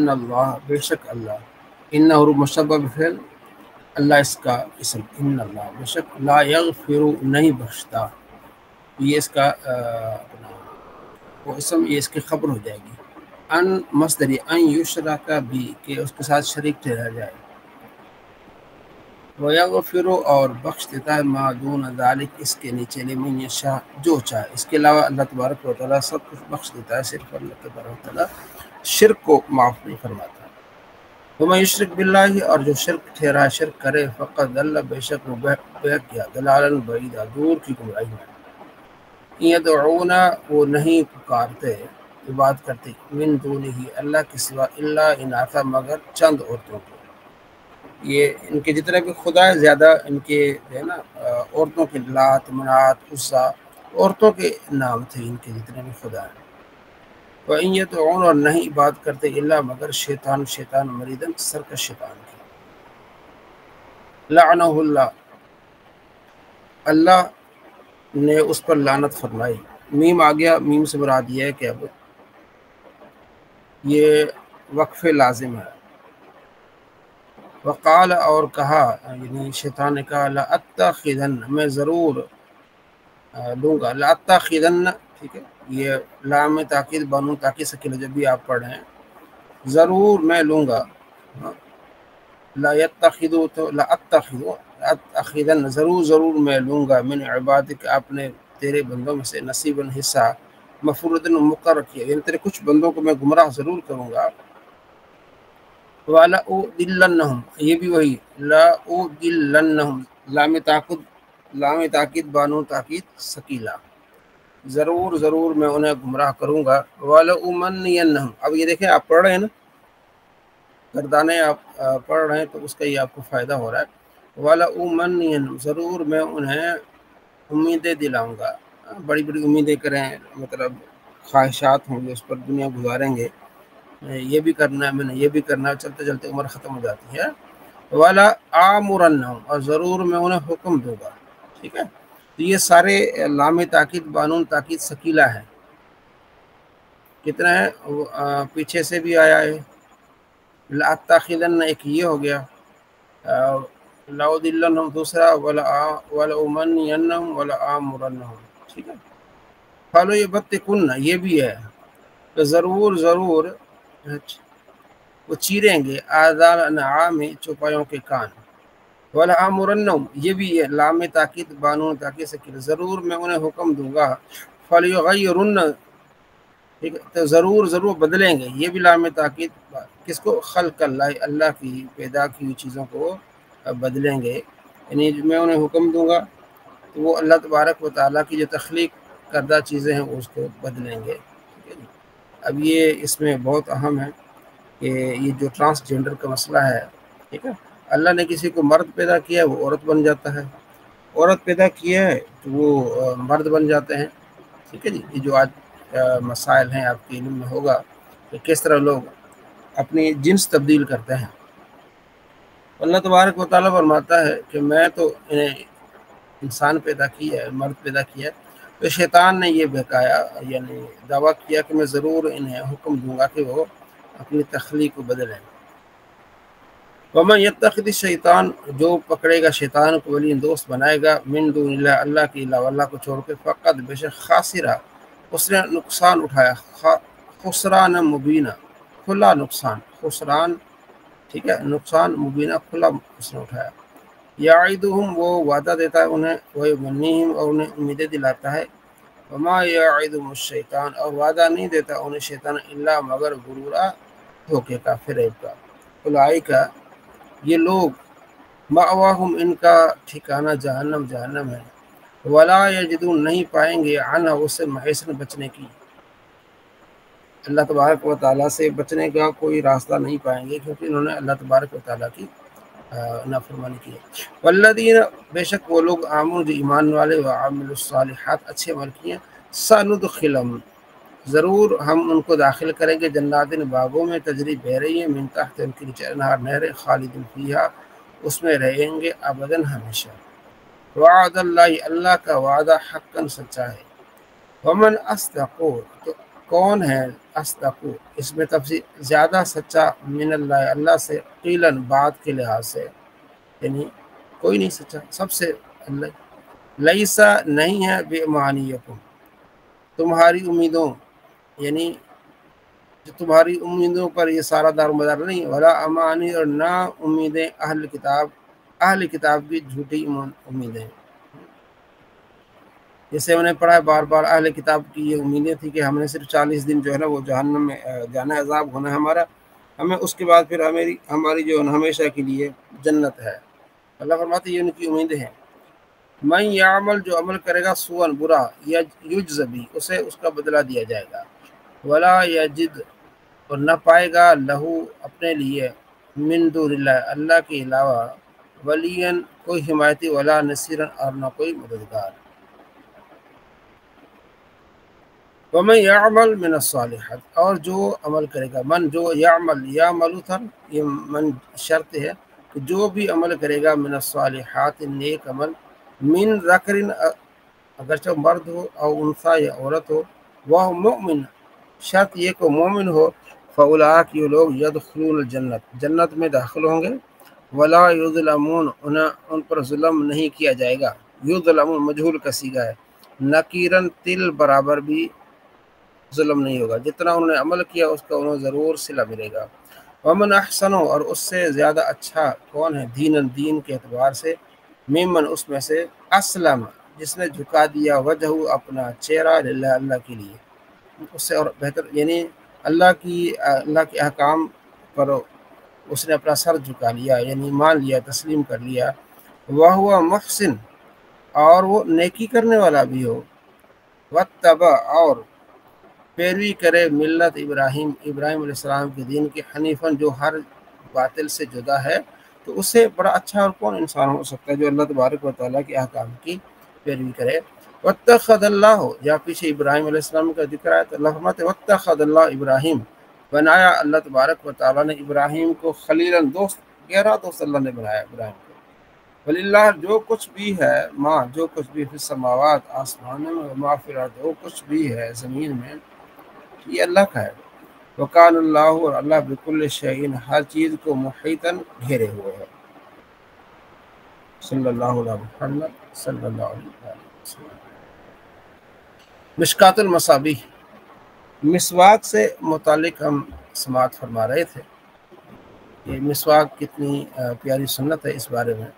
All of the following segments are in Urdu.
ان اللہ بے شک اللہ، ان اور مشبہ بفعل اللہ اس کا اسم، ان اللہ بے شک لا یغفر نہیں بخشتا، یہ اس کا اپنا وہ اسم، یہ اس کی خبر ہو جائے گی۔ ان مصدری ان یشرک بھی کہ اس کے ساتھ شریک ٹھہرایا جائے، وَيَغْفِرُ اور بخش دیتا ہے ما دون ذالک اس کے نیچے لمن یشاء جو چاہے، اس کے علاوہ اللہ تبارک و تعالیٰ سب کچھ بخش دیتا ہے، صرف اللہ تبارک و تعالیٰ شرک کو معاف نہیں فرماتا۔ وَمَن یشرک باللہ اور جو شرک ٹھہرا شرک کرے فقد ضل بے شک وہ بہک گیا ضلالا بعیدا دور کی گمراہی میں۔ یدعون وہ نہیں پکارتے عبادت کرتے من دونہ اللہ کے سوا الا اناثا مگر چند عورتوں کو، یہ ان کے جتنے بھی خدا ہے زیادہ ان کے جو ہے نا عورتوں کے لات منات عزا عورتوں کے نام تھے ان کے جتنے بھی خدا ہیں۔ وَإِن يَدْعُونَ اور نہیں عبادت کرتے الا مگر شیطان مریدن سرکش شیطان کی، لعنہ اللہ اللہ نے اس پر لعنت فرمائی۔ میم آ گیا، میم سے مراد یہ ہے کہ اب یہ وقف لازم ہے۔ وقال اور کہا یعنی شیطان نے کہا لأتخذن میں ضرور لوں گا، لأتخذن ٹھیک ہے، یہ لام تاکید بانون تاکید سکیلا جب بھی آپ پڑھ رہے ہیں ضرور میں لوں گا، لا يتخذو تو لأتخذن ضرور میں لوں گا من عبادک اپنے تیرے بندوں میں سے نصیباً حصہ، مفروضاً مقرر کیا یعنی تیرے کچھ بندوں کو میں گمراہ ضرور کروں گا۔ وَلَأُضِلَّنَّهُمْ یہ بھی وہی لَأُضِلَّنَّهُمْ لام تاکید بانو تاکید سکیلا ضرور میں انہیں گمراہ کروں گا۔ وَلَأُمَنِّيَنَّهُمْ اب یہ دیکھیں آپ پڑھ رہے ہیں نا گردانے آپ پڑھ رہے ہیں تو اس کا یہ آپ کو فائدہ ہو رہا ہے۔ وَلَأُمَنِّيَنَّهُمْ ضرور میں انہیں امیدیں دلاؤں گا، بڑی بڑی امیدیں کریں مطلب خواہشات ہوں گے اس پر دنیا گزاریں گے، یہ بھی کرنا ہے میں نے یہ بھی کرنا ہے، چلتے چلتے عمر ختم ہو جاتی ہے۔ وَلَآمُرَنَّهُمْ اور ضرور میں انہیں حکم دوں گا، ٹھیک ہے، تو یہ سارے لام تاکید بانون تاکید سکیلا ہے، کتنا ہے پیچھے سے بھی آیا ہے لَأَتَّخِذَنَّ ایک یہ ہو گیا، لَأُضِلَّنَّهُمْ دوسرا، وَلَأُمَنِّيَنَّهُمْ وَلَآمُرَنَّهُمْ ٹھیک ہے۔ فَلَيُبَتِّكُنَّ یہ بھی ہے کہ ضرور وہ چیریں گے آذان الانعام چوپایوں کے کان۔ وَلَآمُرَنَّهُمْ یہ بھی ہے لام تاکید بانون تاکید سکیلا ضرور میں انہیں حکم دوں گا۔ فَلْيُغَيِّرُنَّ ٹھیک ہے، تو ضرور بدلیں گے، یہ بھی لام تاکید کس کو، خلق اللہ کی پیدا کی ہوئی چیزوں کو بدلیں گے، یعنی میں انہیں حکم دوں گا تو وہ اللہ تبارک و تعالیٰ کی جو تخلیق کردہ چیزیں ہیں اس کو بدلیں گے، ٹھیک ہے جی۔ اب یہ اس میں بہت اہم ہے کہ یہ جو ٹرانسجنڈر کا مسئلہ ہے، ٹھیک ہے، اللہ نے کسی کو مرد پیدا کیا ہے وہ عورت بن جاتا ہے، عورت پیدا کیا ہے تو وہ مرد بن جاتے ہیں، ٹھیک ہے جی۔ یہ جو آج مسائل ہیں آپ کے علم میں ہوگا کہ کس طرح لوگ اپنی جنس تبدیل کرتے ہیں۔ اللہ تبارک و تعالیٰ فرماتا ہے کہ میں تو انہیں انسان پیدا کیا ہے، مرد پیدا کیا ہے، تو شیطان نے یہ بہکایا یعنی دعویٰ کیا کہ میں ضرور انہیں حکم دوں گا کہ وہ اپنی تخلیق کو بدلیں۔ وَمَن يَتَّخِذِ الشَّيْطَانَ جو پکڑے گا شیطان کو ولی دوست بنائے گا من دون اللہ اللہ کے علاوہ اللہ کو چھوڑ کے فقط بے شک خاسرہ اس نے نقصان اٹھایا، خسران مبینہ کھلا نقصان، خسران ٹھیک ہے نقصان مبینہ کھلا اس نے اٹھایا۔ یعیدہم وہ وعدہ دیتا ہے انہیں، ویمنیہم اور انہیں امیدیں دلاتا ہے، وما یعیدہم الشیطان اور وعدہ نہیں دیتا انہیں شیطان الا مگر غرورا دھوکے کا فریب کا۔ اولئک یہ لوگ مأواہم ان کا ٹھکانہ جہنم ہے، ولا یجدون نہیں پائیں گے عنہا اس سے محیصن بچنے کی، اللہ تبارک و تعالیٰ سے بچنے کا کوئی راستہ نہیں پائیں گے کیونکہ انہوں نے اللہ تبارک و تعالیٰ کی نافرمانی کی ہے۔ والذین بے شک وہ لوگ آمنوا جو ایمان والے وعملوا الصالحات اچھے عمل کیے، سندخلہم ضرور ہم ان کو داخل کریں گے جنات باغوں میں تجری بہ رہی ہیں من تحت ان کے نیچے انہار نہریں خالدین فیہا اس میں رہیں گے ابداً ہمیشہ۔ وعد اللہ اللہ کا وعدہ حقاً سچا ہے۔ ومن اصدق تو کون ہے اصدق، اس میں تفصیل زیادہ سچا من اللہ اللہ سے، قیلن بات کے لحاظ سے، یعنی کوئی نہیں سچا، سب سے اللہ۔ لیسا نہیں ہے بے معنیکم، تمہاری امیدوں، یعنی جو تمہاری امیدوں پر یہ سارا دار مدار نہیں، ولا امانی، اور نہ امیدیں اہل کتاب کی جھوٹی امیدیں۔ جیسے ہم نے پڑھا ہے بار بار، اہل کتاب کی یہ امیدیں تھی کہ ہم نے صرف 40 دن جو ہے نا وہ جہنم میں جانا ہے، عذاب ہونا ہے ہمارا، ہمیں اس کے بعد پھر ہماری جو ہمیشہ کے لیے جنت ہے۔ اللہ فرماتے یہ ان کی امیدیں ہیں۔ من یعمل، جو عمل کرے گا، سوءا برا، یجز بھی، اسے اس کا بدلہ دیا جائے گا، ولا یجد، اور نہ پائے گا، لہو اپنے لیے، من دون اللہ اللہ کے علاوہ، ولین کوئی حمایتی، ولا نصیرا، اور نہ کوئی مددگار۔ ومن یعمل من الصالحات، اور جو عمل کرے گا، من جو یعمل، یعمل تھا، یہ من شرط ہے کہ جو بھی عمل کرے گا، من الصالحات نیک عمل، من ذکر اگرچہ مرد ہو، او انثی یا عورت ہو، وہ مؤمن شرط یہ کہ مومن ہو، فاولئک یہ لوگ، یدخلون الجنت جنت میں داخل ہوں گے، ولا یظلمون ان پر ظلم نہیں کیا جائے گا، یظلمون مجہول کا صیغہ ہے، نکیرن تل برابر بھی ظلم نہیں ہوگا، جتنا انہوں نے عمل کیا اس کا انہیں ضرور صلہ ملے گا۔ ومن احسن، اور اس سے زیادہ اچھا کون ہے، دین کے اعتبار سے، ممن اس میں سے، اسلم جس نے جھکا دیا، وجہ اپنا چہرہ، للہ اللہ کے لیے، اس سے اور بہتر، یعنی اللہ کے احکام پر اس نے اپنا سر جھکا لیا، یعنی مان لیا، تسلیم کر لیا، وہ محسن، اور وہ نیکی کرنے والا بھی ہو، واتبع، اور پیروی کرے، ملت ابراہیم علیہ السلام کے دین کے، حنیفاً جو ہر باطل سے جدا ہے، تو اس سے بڑا اچھا اور کون انسان ہو سکتا ہے جو اللہ تبارک و تعالیٰ کے احکام کی پیروی کرے۔ واتخذ اللہ، یا پیچھے ابراہیم علیہ السلام کا ذکر ہے تو اللہ فرماتے واتخذ اللہ ابراہیم، بنایا اللہ تبارک و تعالیٰ نے ابراہیم کو خلیلاً، دوست، گہرا دوست اللہ نے بنایا ابراہیم کو۔ وللہ، جو کچھ بھی ہے، جو کچھ بھی فی السماوات آسمانوں میں، وما فی الارض، جو کچھ بھی ہے زمین میں، یہ اللہ کا ہے۔ وکان اللہ، اور اللہ بکل شیء، ہر چیز کو، محیطاً گھیرے ہوئے ہے۔ صلی اللہ علیہ محمد صلی اللہ علیہ وسلم۔ مشکات المصابیح، مسواک سے متعلق ہم سماعت فرما رہے تھے کہ مسواک کتنی پیاری سنت ہے، اس بارے میں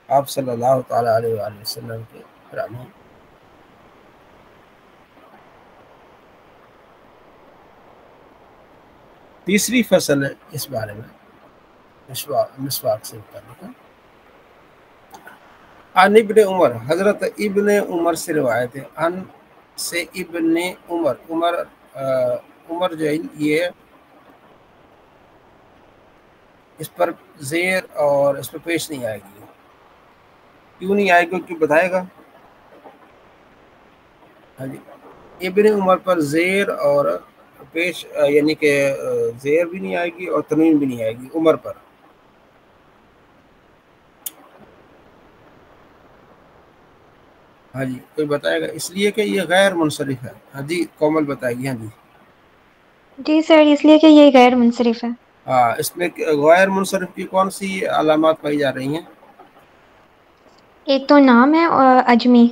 آپ صلی اللہ تعالیٰ علیہ وآلہ وسلم کے فرامین۔ تیسری فصل ہے اس بارے میں، مسواک سے متعلق۔ عن ابن عمر، حضرت ابن عمر سے روایت ہے، عن سے ابن عمر جو ہے یہ اس پر زیر اور اس پہ پیش نہیں آئے گی، کیوں نہیں آئے گی کیوں بتائے گا؟ ہاں جی، ابن عمر پر زیر اور پیش، یعنی کہ زیر بھی نہیں آئے گی اور تنوین بھی نہیں آئے گی عمر پر۔ ہاں جی، کوئی بتائے گا؟ اس لیے کہ یہ غیر منصرف ہے۔ ہاں جی، کومل بتائے گی۔ ہاں جی جی سر، اس لیے کہ یہ غیر منصرف ہے۔ ہاں، اس میں غیر منصرف کی کون سی علامات پائی جا رہی ہیں؟ ایک تو نام ہے اور اجمی،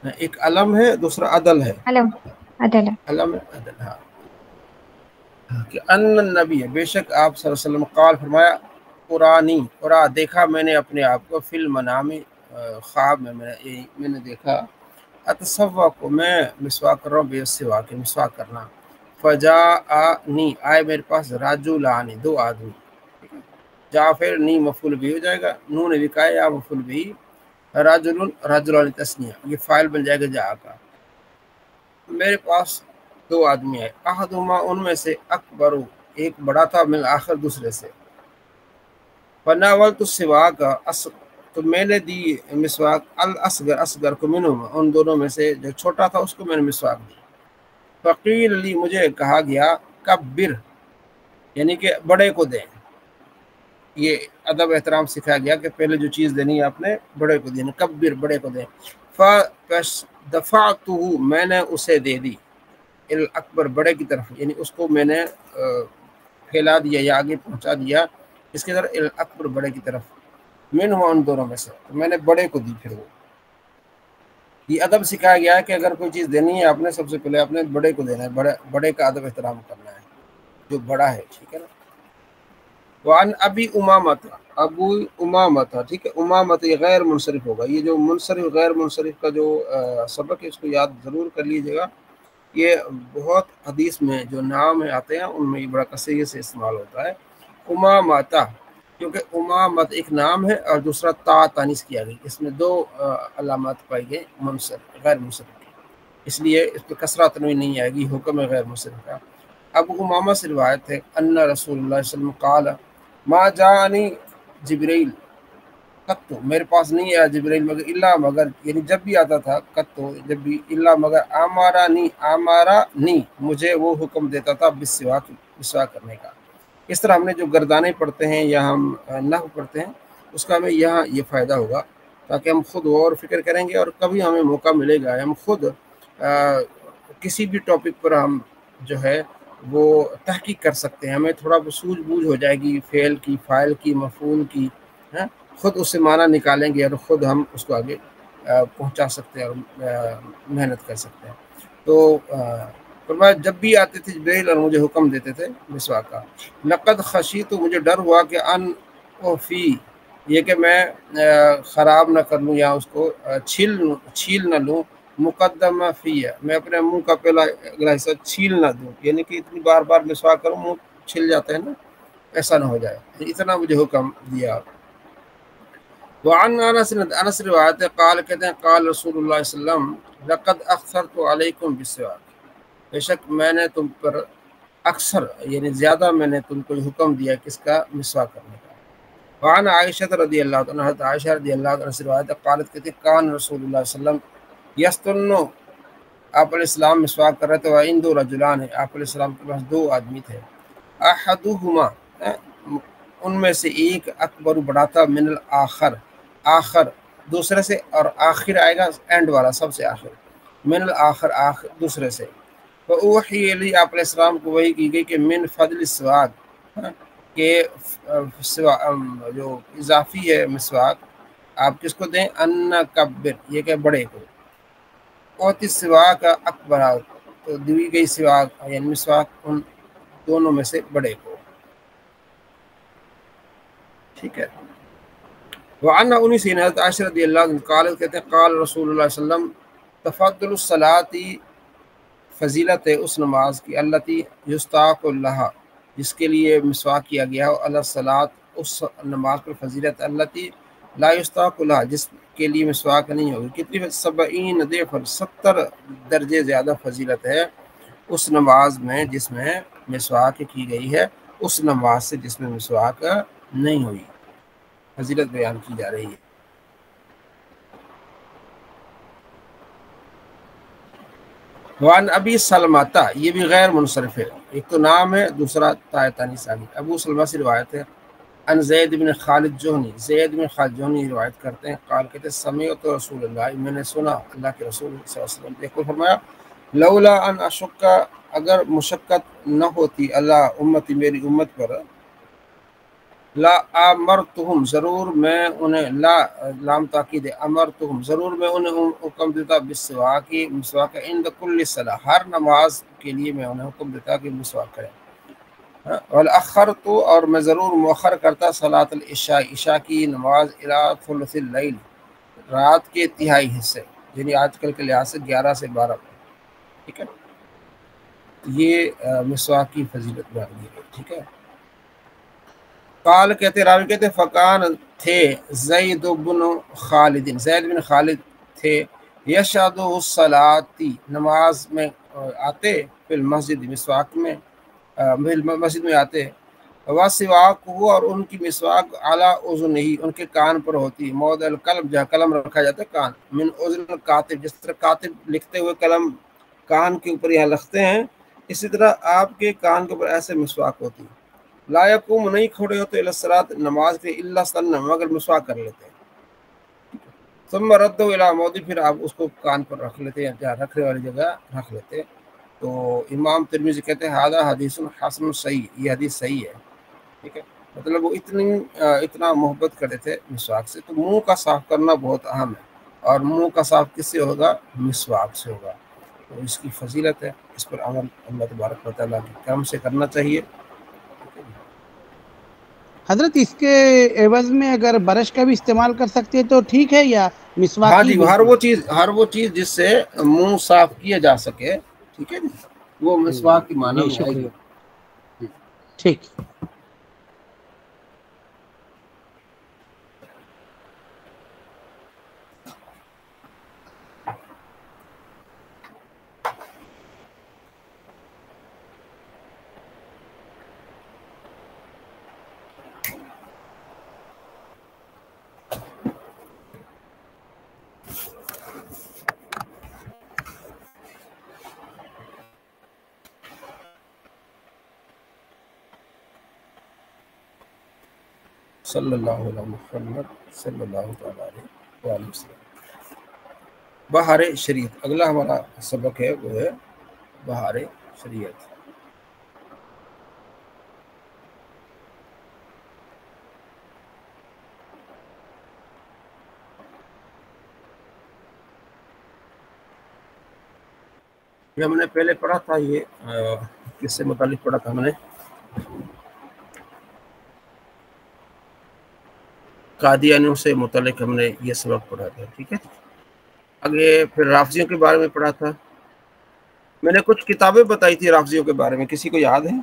ایک علم ہے، دوسرا عدل ہے۔ علم، عدل ہے۔ علم ہے، عدل، ہاں۔ کہ ان النبی، بے شک آپ صلی اللہ علیہ وسلم، قال فرمایا، قرآ دیکھا میں نے اپنے آپ کو، فی المنام خواب میں میں نے دیکھا، اتصوق کو میں مسواک کر رہا ہوں، بے سوا کے مسواک کرنا، فجاءنی آئے میرے پاس، رجلان دو آدمی، جعفر نی مفعول بھی ہو جائے گا، نون وقائے یا مفعول بھی، رجلان تسنیہ، یہ فاعل بن جائے گا جا کا۔ میرے پاس دو آدمی آئے، احدہما ان میں سے، اکبر ایک بڑا تھا، من آخر دوسرے سے، فناولت السواک، تو میں نے دی مسواک، اصغر کو، منہما ان دونوں میں سے جو چھوٹا تھا اس کو میں نے مسواک دی، فقیل لی مجھے کہا گیا، کبر، یعنی کہ بڑے کو دیں، یہ ادب احترام سکھایا گیا کہ پہلے جو چیز دینی ہے آپ نے بڑے کو دینی، کبر بڑے کو دیں، فدفعتہ میں نے اسے دے دی، اکبر بڑے کی طرف، یعنی اس کو میں نے پھیلا دیا یا آگے پہنچا دیا اس کی طرف، اکبر بڑے کی طرف، من ہوا ان دونوں میں سے، تو میں نے بڑے کو دی. پھر وہ یہ ادب سکھایا گیا ہے کہ اگر کوئی چیز دینی ہے آپ نے سب سے پہلے آپ نے بڑے کو دینا ہے، بڑے کا ادب احترام کرنا ہے جو بڑا ہے، ٹھیک ہے نا. وعن ابی امامہ، ابو امامہ، ٹھیک ہے. امامہ یہ غیر منصرف ہوگا، یہ جو منصرف غیر منصرف کا جو سبق ہے اس کو یاد ضرور کر لیجیے گا. یہ بہت حدیث میں جو نام آتے ہیں ان میں یہ بڑا کثیر سے استعمال ہوتا ہے. امامہ، کیونکہ امامت ایک نام ہے اور دوسرا تا تانیث کیا گئی، اس میں دو علامات پائی گئی منصرف غیر منصرف کی، اس لیے اس پہ کسرہ تنوین نہیں آئے گی، حکم ہے غیر منصرف کا. ابو امامہ سے روایت ہے ان رسول اللہ صلی اللہ علیہ وسلم قال ما جاءنی جبریل قط، میرے پاس نہیں آیا جبریل مگر الا مگر، یعنی جب بھی آتا تھا قط، جب بھی، الا مگر امارانی مجھے وہ حکم دیتا تھا بالسواک، مسواک کرنے کا. اس طرح ہم نے جو گردانے پڑھتے ہیں یا ہم نحو پڑھتے ہیں اس کا ہمیں یہاں یہ فائدہ ہوگا، تاکہ ہم خود غور فکر کریں گے اور کبھی ہمیں موقع ملے گا ہم خود کسی بھی ٹاپک پر ہم جو ہے وہ تحقیق کر سکتے ہیں، ہمیں تھوڑا سوجھ بوجھ ہو جائے گی فعل کی، فاعل کی، مفعول کی، خود اس سے معنی نکالیں گے اور خود ہم اس کو آگے پہنچا سکتے ہیں اور محنت کر سکتے ہیں. تو فرمایا جب بھی آتے تھے جبریل اور مجھے حکم دیتے تھے مسواک کا. لقد خشیت، مجھے ڈر ہوا کہ ان فی، یہ کہ میں خراب نہ کر لوں یا اس کو چھیل نہ لوں، مقدمہ فی، میں اپنے منہ کا پہلا اگلا حصہ چھیل نہ دوں، یعنی کہ اتنی بار بار مسواک کروں منہ چھل جاتا ہے نا، ایسا نہ ہو جائے، اتنا مجھے حکم دیا. وعن انس روایت قال، کہتے ہیں قال رسول اللہ صلی اللہ علیہ وسلم لقد اکثرت علیکم بالسواک، بے شک میں نے تم پر اکثر یعنی زیادہ میں نے تم کو حکم دیا کس کا، مسواک کرنے کا. وعن عائشہ رضی اللہ عنہ، حضرت عائشہ رضی اللہ عنہ سے روایت قالت، کہتے ہیں کان رسول اللہ صلی اللہ علیہ وسلم یستن، آپ علیہ السلام مسواک کر رہے تھے، وعند رجلان، آپ علیہ السلام کے پاس دو آدمی تھے، احدہما، ان میں سے ایک، اکبر بڑا تھا، من الاخر، آخر دوسرے سے، اور آخر آئے گا اینڈ والا سب سے آخر، من الاخر آخر دوسرے سے. فاوحی علی، آپ علیہ السلام کو وحی کی گئی کہ من فضل السواک، کہ جو اضافی ہے مسواک آپ کس کو دیں، ان کبر، یہ کہ بڑے کو، اوتی سواک اکبر، تو دی گئی سواک یعنی مسواک ان دونوں میں سے بڑے کو، ٹھیک ہے. وعن انس حضرت عائشہ رضی اللہ عنہ قالت، کہتے ہیں قال رسول اللہ صلی اللہ علیہ وسلم تفضل الصلاۃ، فضیلت ہے اس نماز کی، التی یستاق اللہ، جس کے لیے مسواک کیا گیا ہو، اللہ الصلاۃ، اس نماز پر فضیلت، التی لا یستاق اللہ، جس کے لیے مسواک نہیں ہوگی. کتنی 70 ضعف، 70 درجے زیادہ فضیلت ہے اس نماز میں جس میں مسواک کی گئی ہے، اس نماز سے جس میں مسواک نہیں ہوئی، فضیلت بیان کی جا رہی ہے. وعن ابی سلمہ، یہ بھی غیر منصرف ہے، ایک تو نام ہے دوسرا تائے تانیث آ گئی. ابو سلمہ سے روایت ہے ان زید بن خالد جوہنی، زید بن خالد جوہنی روایت کرتے ہیں قال، کہتے ہیں سمعت رسول اللہ، میں نے سنا اللہ کے رسول صلی اللہ علیہ وسلم، دیکھو فرمایا لولا ان اشکا، اگر مشقت نہ ہوتی اللہ امتی، میری امت پر، لا امرتہم، ضرور میں انہیں، لا لام تاکید ہے، امرتہم ضرور میں انہیں حکم دیتا، بالسواک، مسواک، عند کل صلاۃ، ہر نماز کے لیے میں انہیں حکم دیتا کہ مسواک کریں. والاخرت، اور میں ضرور مؤخر کرتا، صلاۃ العشاء، عشاء کی نماز، الی ثلث اللیل، رات کے تہائی حصے، یعنی آج کل کے لحاظ سے 11 سے 12، ٹھیک ہے. یہ مسواک کی فضیلت بیان کی گئی، ٹھیک ہے. قال، کہتے راوی کہتے فکان تھے زید بن خالد، زید بن خالد تھے، یشہد الصلاۃ، نماز میں آتے، فی المسجد، مسواک میں مسجد میں آتے، وسواک ہو، اور ان کی مسواک علی اذنہ، ان کے کان پر ہوتی، موضع القلم، جہاں قلم رکھا جاتا ہے کان، من اذن الکاتب، جس طرح کاتب لکھتے ہوئے قلم کان کے اوپر یہاں رکھتے ہیں، اسی طرح آپ کے کان کے اوپر ایسے مسواک ہوتی. لا یقوم، نہیں کھڑے ہوتے، الی الصلاۃ، نماز کے، الا سلم، مگر مسواک کر لیتے. ثم ردوا الی موضع، پھر آپ اس کو کان پر رکھ لیتے، یا جہاں رکھنے والی جگہ رکھ لیتے. تو امام ترمذی کہتے ہیں ھذا حدیث حسن صحیح، یہ حدیث صحیح ہے، ٹھیک ہے. مطلب وہ اتنا محبت کرتے تھے مسواک سے. تو منہ کا صاف کرنا بہت اہم ہے، اور منہ کا صاف کس سے ہوگا؟ مسواک سے ہوگا. تو اس کی فضیلت ہے، اس پر عمل اللہ تبارک و تعالیٰ کے کرم سے کرنا چاہیے. حضرت اس کے عوض میں اگر برش کا بھی استعمال کر سکتے ہیں تو ٹھیک ہے، یا مسواک ہاں ہی جی، بالکل؟ ہر وہ چیز جس سے منہ صاف کیا جا سکے، ٹھیک ہے جی، وہ مسواک کی معنی جی میں آئے گی. شکریہ. ٹھیک. صلی اللہ علیہ محمد صلی اللہ تعالیٰ علیہ وآلہ وسلم. بہار شریعت، اگلا ہمارا سبق ہے وہ ہے بہار شریعت. یہ ہم نے پہلے پڑھا تھا، یہ کس سے متعلق پڑھا تھا ہم نے؟ قادیانیوں سے متعلق ہم نے یہ سبق پڑھا تھا، ٹھیک ہے. آگے پھر رافضیوں کے بارے میں پڑھا تھا. میں نے کچھ کتابیں بتائی تھی رافضیوں کے بارے میں، کسی کو یاد ہے؟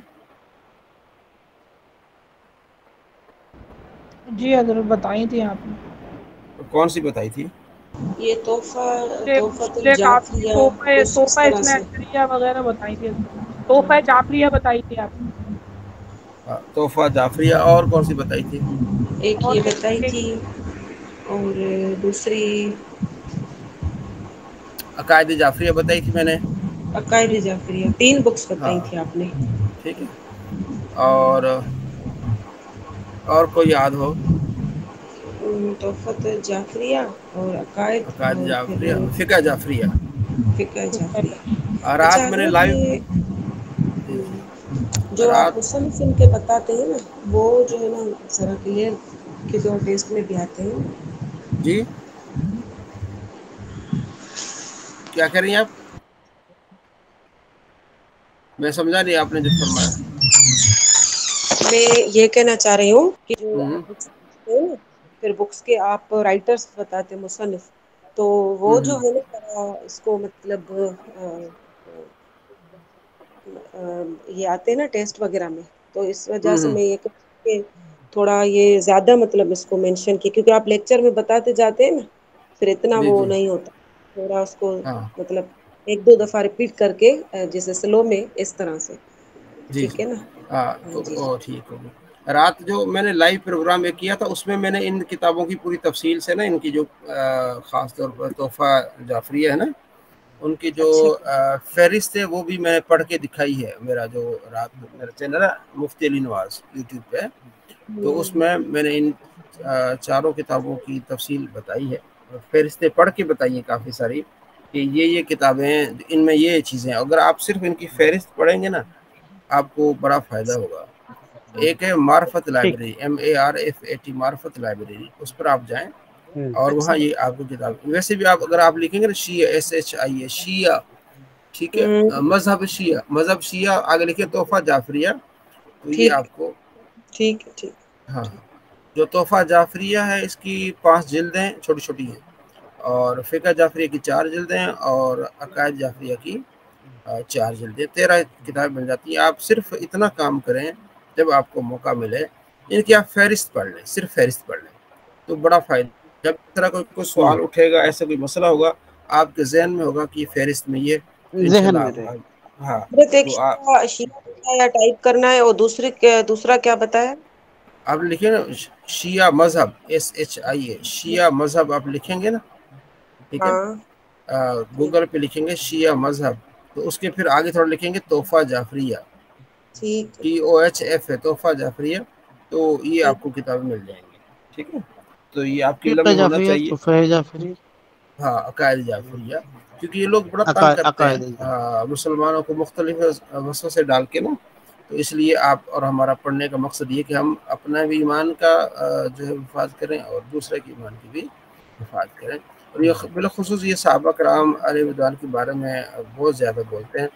جی حضرت بتائی تھی آپ نے. کون سی بتائی تھی؟ یہ تحفۃ مجھے کافی الجعفریہ کچھ اس تحفہ طرح اثنا سے. عشریہ وغیرہ بتائی تھی. تحفہ جعفریہ بتائی تھی آپ نے. تحفہ جعفریہ، اور کون سی بتائی تھی؟ ایک اور یہ بتائی ایک تھی، اور دوسری عقائد جعفریہ بتائی تھی میں نے. عقائد جعفریہ، 3 بکس بتائی ہاں تھی آپ نے. ٹھیک ہے. اور کوئی یاد ہو؟ تحفۃ جعفریہ اور عقائد، عقائد اور پھر جعفریہ، فقہ جعفریہ. فقہ جعفریہ. رات اچھا میں نے حضرت، لائیو جی یہ جو رات آپ مصنف ان کے بتاتے ہیں نا، وہ جو ہے نا ذرا کلیئر کے جو ٹیسٹ میں بھی آتے ہیں. جی کیا کہہ رہی ہیں آپ؟ میں سمجھا نہیں آپ نے جو فرمایا. میں یہ کہنا چاہ رہی ہوں کہ جو ہوں آپ بکس ہیں نا، پھر بکس کے آپ رائٹرز بتاتے، مصنف، تو وہ جو ہوں ہے نا اس کو مطلب یہ آتے ہیں نا ٹیسٹ وغیرہ میں، تو اس وجہ سے ہوں میں یہ کہ تھوڑا یہ زیادہ مطلب اس کو مینشن کی، کیونکہ آپ لیکچر میں بتاتے جاتے ہیں نا، پھر اتنا جی وہ جی نہیں ہوتا. تھوڑا اس کو ہاں مطلب 1-2 دفعہ ریپیٹ کر کے، جیسے سلو میں، اس طرح سے. جی ٹھیک ہے نا؟ ہاں تو جی. ٹھیک ہوگی. رات جو میں نے لائیو پروگرام میں کیا تھا، اس میں نے ان کتابوں کی پوری تفصیل سے نا، ان کی جو خاص طور پر تحفہ جعفریہ ہے نا، ان کی جو اچھا. فہرست ہے وہ بھی میں نے پڑھ کے دکھائی ہے. میرا جو رات میرا چینل ہے مفتی علی نواز یوٹیوب پہ، تو اس میں نے ان 4 کتابوں کی تفصیل بتائی ہے، فہرستیں پڑھ کے بتائی ہیں کافی ساری، کہ یہ کتابیں ہیں، ان میں یہ چیزیں ہیں. اگر آپ صرف ان کی فہرست پڑھیں گے نا، آپ کو بڑا فائدہ ہوگا. ایک ہے معرفت ٹھیک. لائبریری، MARFAT معرفت لائبریری، اس پر آپ جائیں اور اچھا. وہاں یہ آپ کو کتاب. ویسے بھی آپ اگر آپ لکھیں گے نا شیعہ، SHIA شیعہ، ٹھیک ہے، مذہب شیعہ آگے لکھے تحفہ جعفریہ، تو یہ ٹھیک آپ کو ٹھیک ہے. ٹھیک. ہاں جو تحفہ جعفریہ ہے اس کی 5 جلدیں چھوٹی چھوٹی ہیں، اور فقہ جعفریہ کی 4 جلدیں، اور عقائد جعفریہ کی 4 جلدیں، 13 کتابیں بن جاتی ہیں. آپ صرف اتنا کام کریں، جب آپ کو موقع ملے ان کی آپ فہرست پڑھ لیں، صرف فہرست پڑھ لیں تو بڑا فائدہ. جب اس طرح کوئی سوال اٹھے گا، ایسا کوئی مسئلہ ہوگا، آپ کے ذہن میں ہوگا کہ یہ فہرست میں یہ، تو ذہن انشاءاللہ میں آپ رہے. ہاں ایک تو شیعہ بتایا ٹائپ کرنا ہے، اور دوسرا کیا بتایا؟ آپ لکھیں نا شیعہ مذہب، SHIA شیعہ مذہب آپ لکھیں گے نا، ٹھیک ہے، ہاں. ٹھیک. گوگل پہ لکھیں گے شیعہ مذہب، تو اس کے پھر آگے تھوڑا لکھیں گے تحفہ جعفریہ، ٹھیک ہے. TOHF ہے تحفہ جعفریہ، تو یہ ٹھیک. آپ کو کتابیں مل جائیں گی. ٹھیک ہے، تو یہ آپ کے علم فقہ میں ہونا جعفریہ، چاہیے. تحفہ جعفری. ہاں عقائد جعفریہ، کیونکہ یہ لوگ بڑا تنگ کرتے ہیں مسلمانوں کو مختلف وسوسے سے ڈال کے نا، تو اس لیے آپ اور ہمارا پڑھنے کا مقصد یہ کہ ہم اپنا بھی ایمان کا جو ہے حفاظت کریں اور دوسرے کے ایمان کی بھی حفاظت کریں. اور یہ بالخصوص یہ صحابہ کرام علیہ رضوان کے بارے میں بہت زیادہ بولتے ہیں،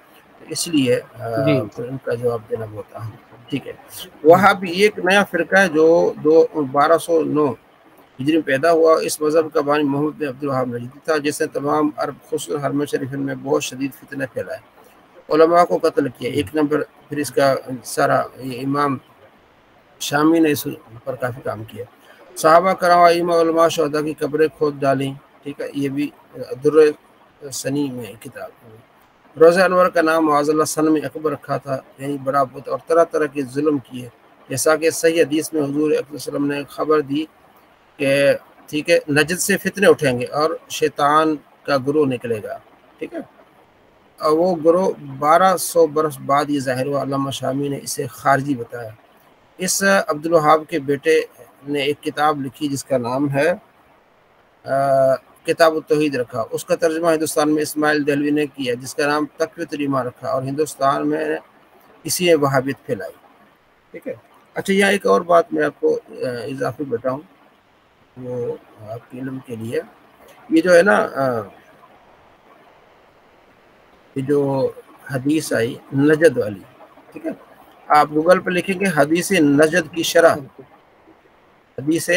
اس لیے پھر ان کا جواب دینا بہت اہم. ٹھیک ہے. وہاں بھی ایک نیا فرقہ ہے جو 1209 ہجری میں پیدا ہوا. اس مذہب کا بانی محمد بن عبد الوہاب نجدی تھا، جس نے تمام عرب خصوصاً حرم شریف میں بہت شدید فتنہ پھیلائے، علماء کو قتل کیا. ایک نمبر پھر اس کا سارا امام شامی نے اس پر کافی کام کیا. صحابہ کرام ائمہ علماء شہداء کی قبریں کھود ڈالیں. ٹھیک ہے. یہ بھی در سنی میں کتاب. روزہ انور کا نام معاذ اللہ صنم اکبر رکھا تھا، یعنی بڑا بت، اور طرح طرح کے ظلم کیے، جیسا کہ صحیح حدیث میں حضور اکرم صلی اللہ علیہ وسلم نے خبر دی کہ ٹھیک ہے نجد سے فتنے اٹھیں گے اور شیطان کا گروہ نکلے گا. ٹھیک ہے. اور وہ گروہ 1200 برس بعد یہ ظاہر ہوا. علامہ شامی نے اسے خارجی بتایا. اس عبد الوہاب کے بیٹے نے ایک کتاب لکھی جس کا نام ہے کتاب التوحید رکھا. اس کا ترجمہ ہندوستان میں اسماعیل دہلوی نے کیا، جس کا نام تقویۃ الایمان رکھا، اور ہندوستان میں اسی نے وہابیت پھیلائی. ٹھیک ہے. اچھا یہاں ایک اور بات میں آپ کو اضافی بتاؤں، وہ آپ کے علم کے لیے. یہ جو ہے نا یہ جو حدیث آئی نجد والی، ٹھیک ہے، آپ گوگل پہ لکھیں گے حدیث نجد کی شرح، حدیث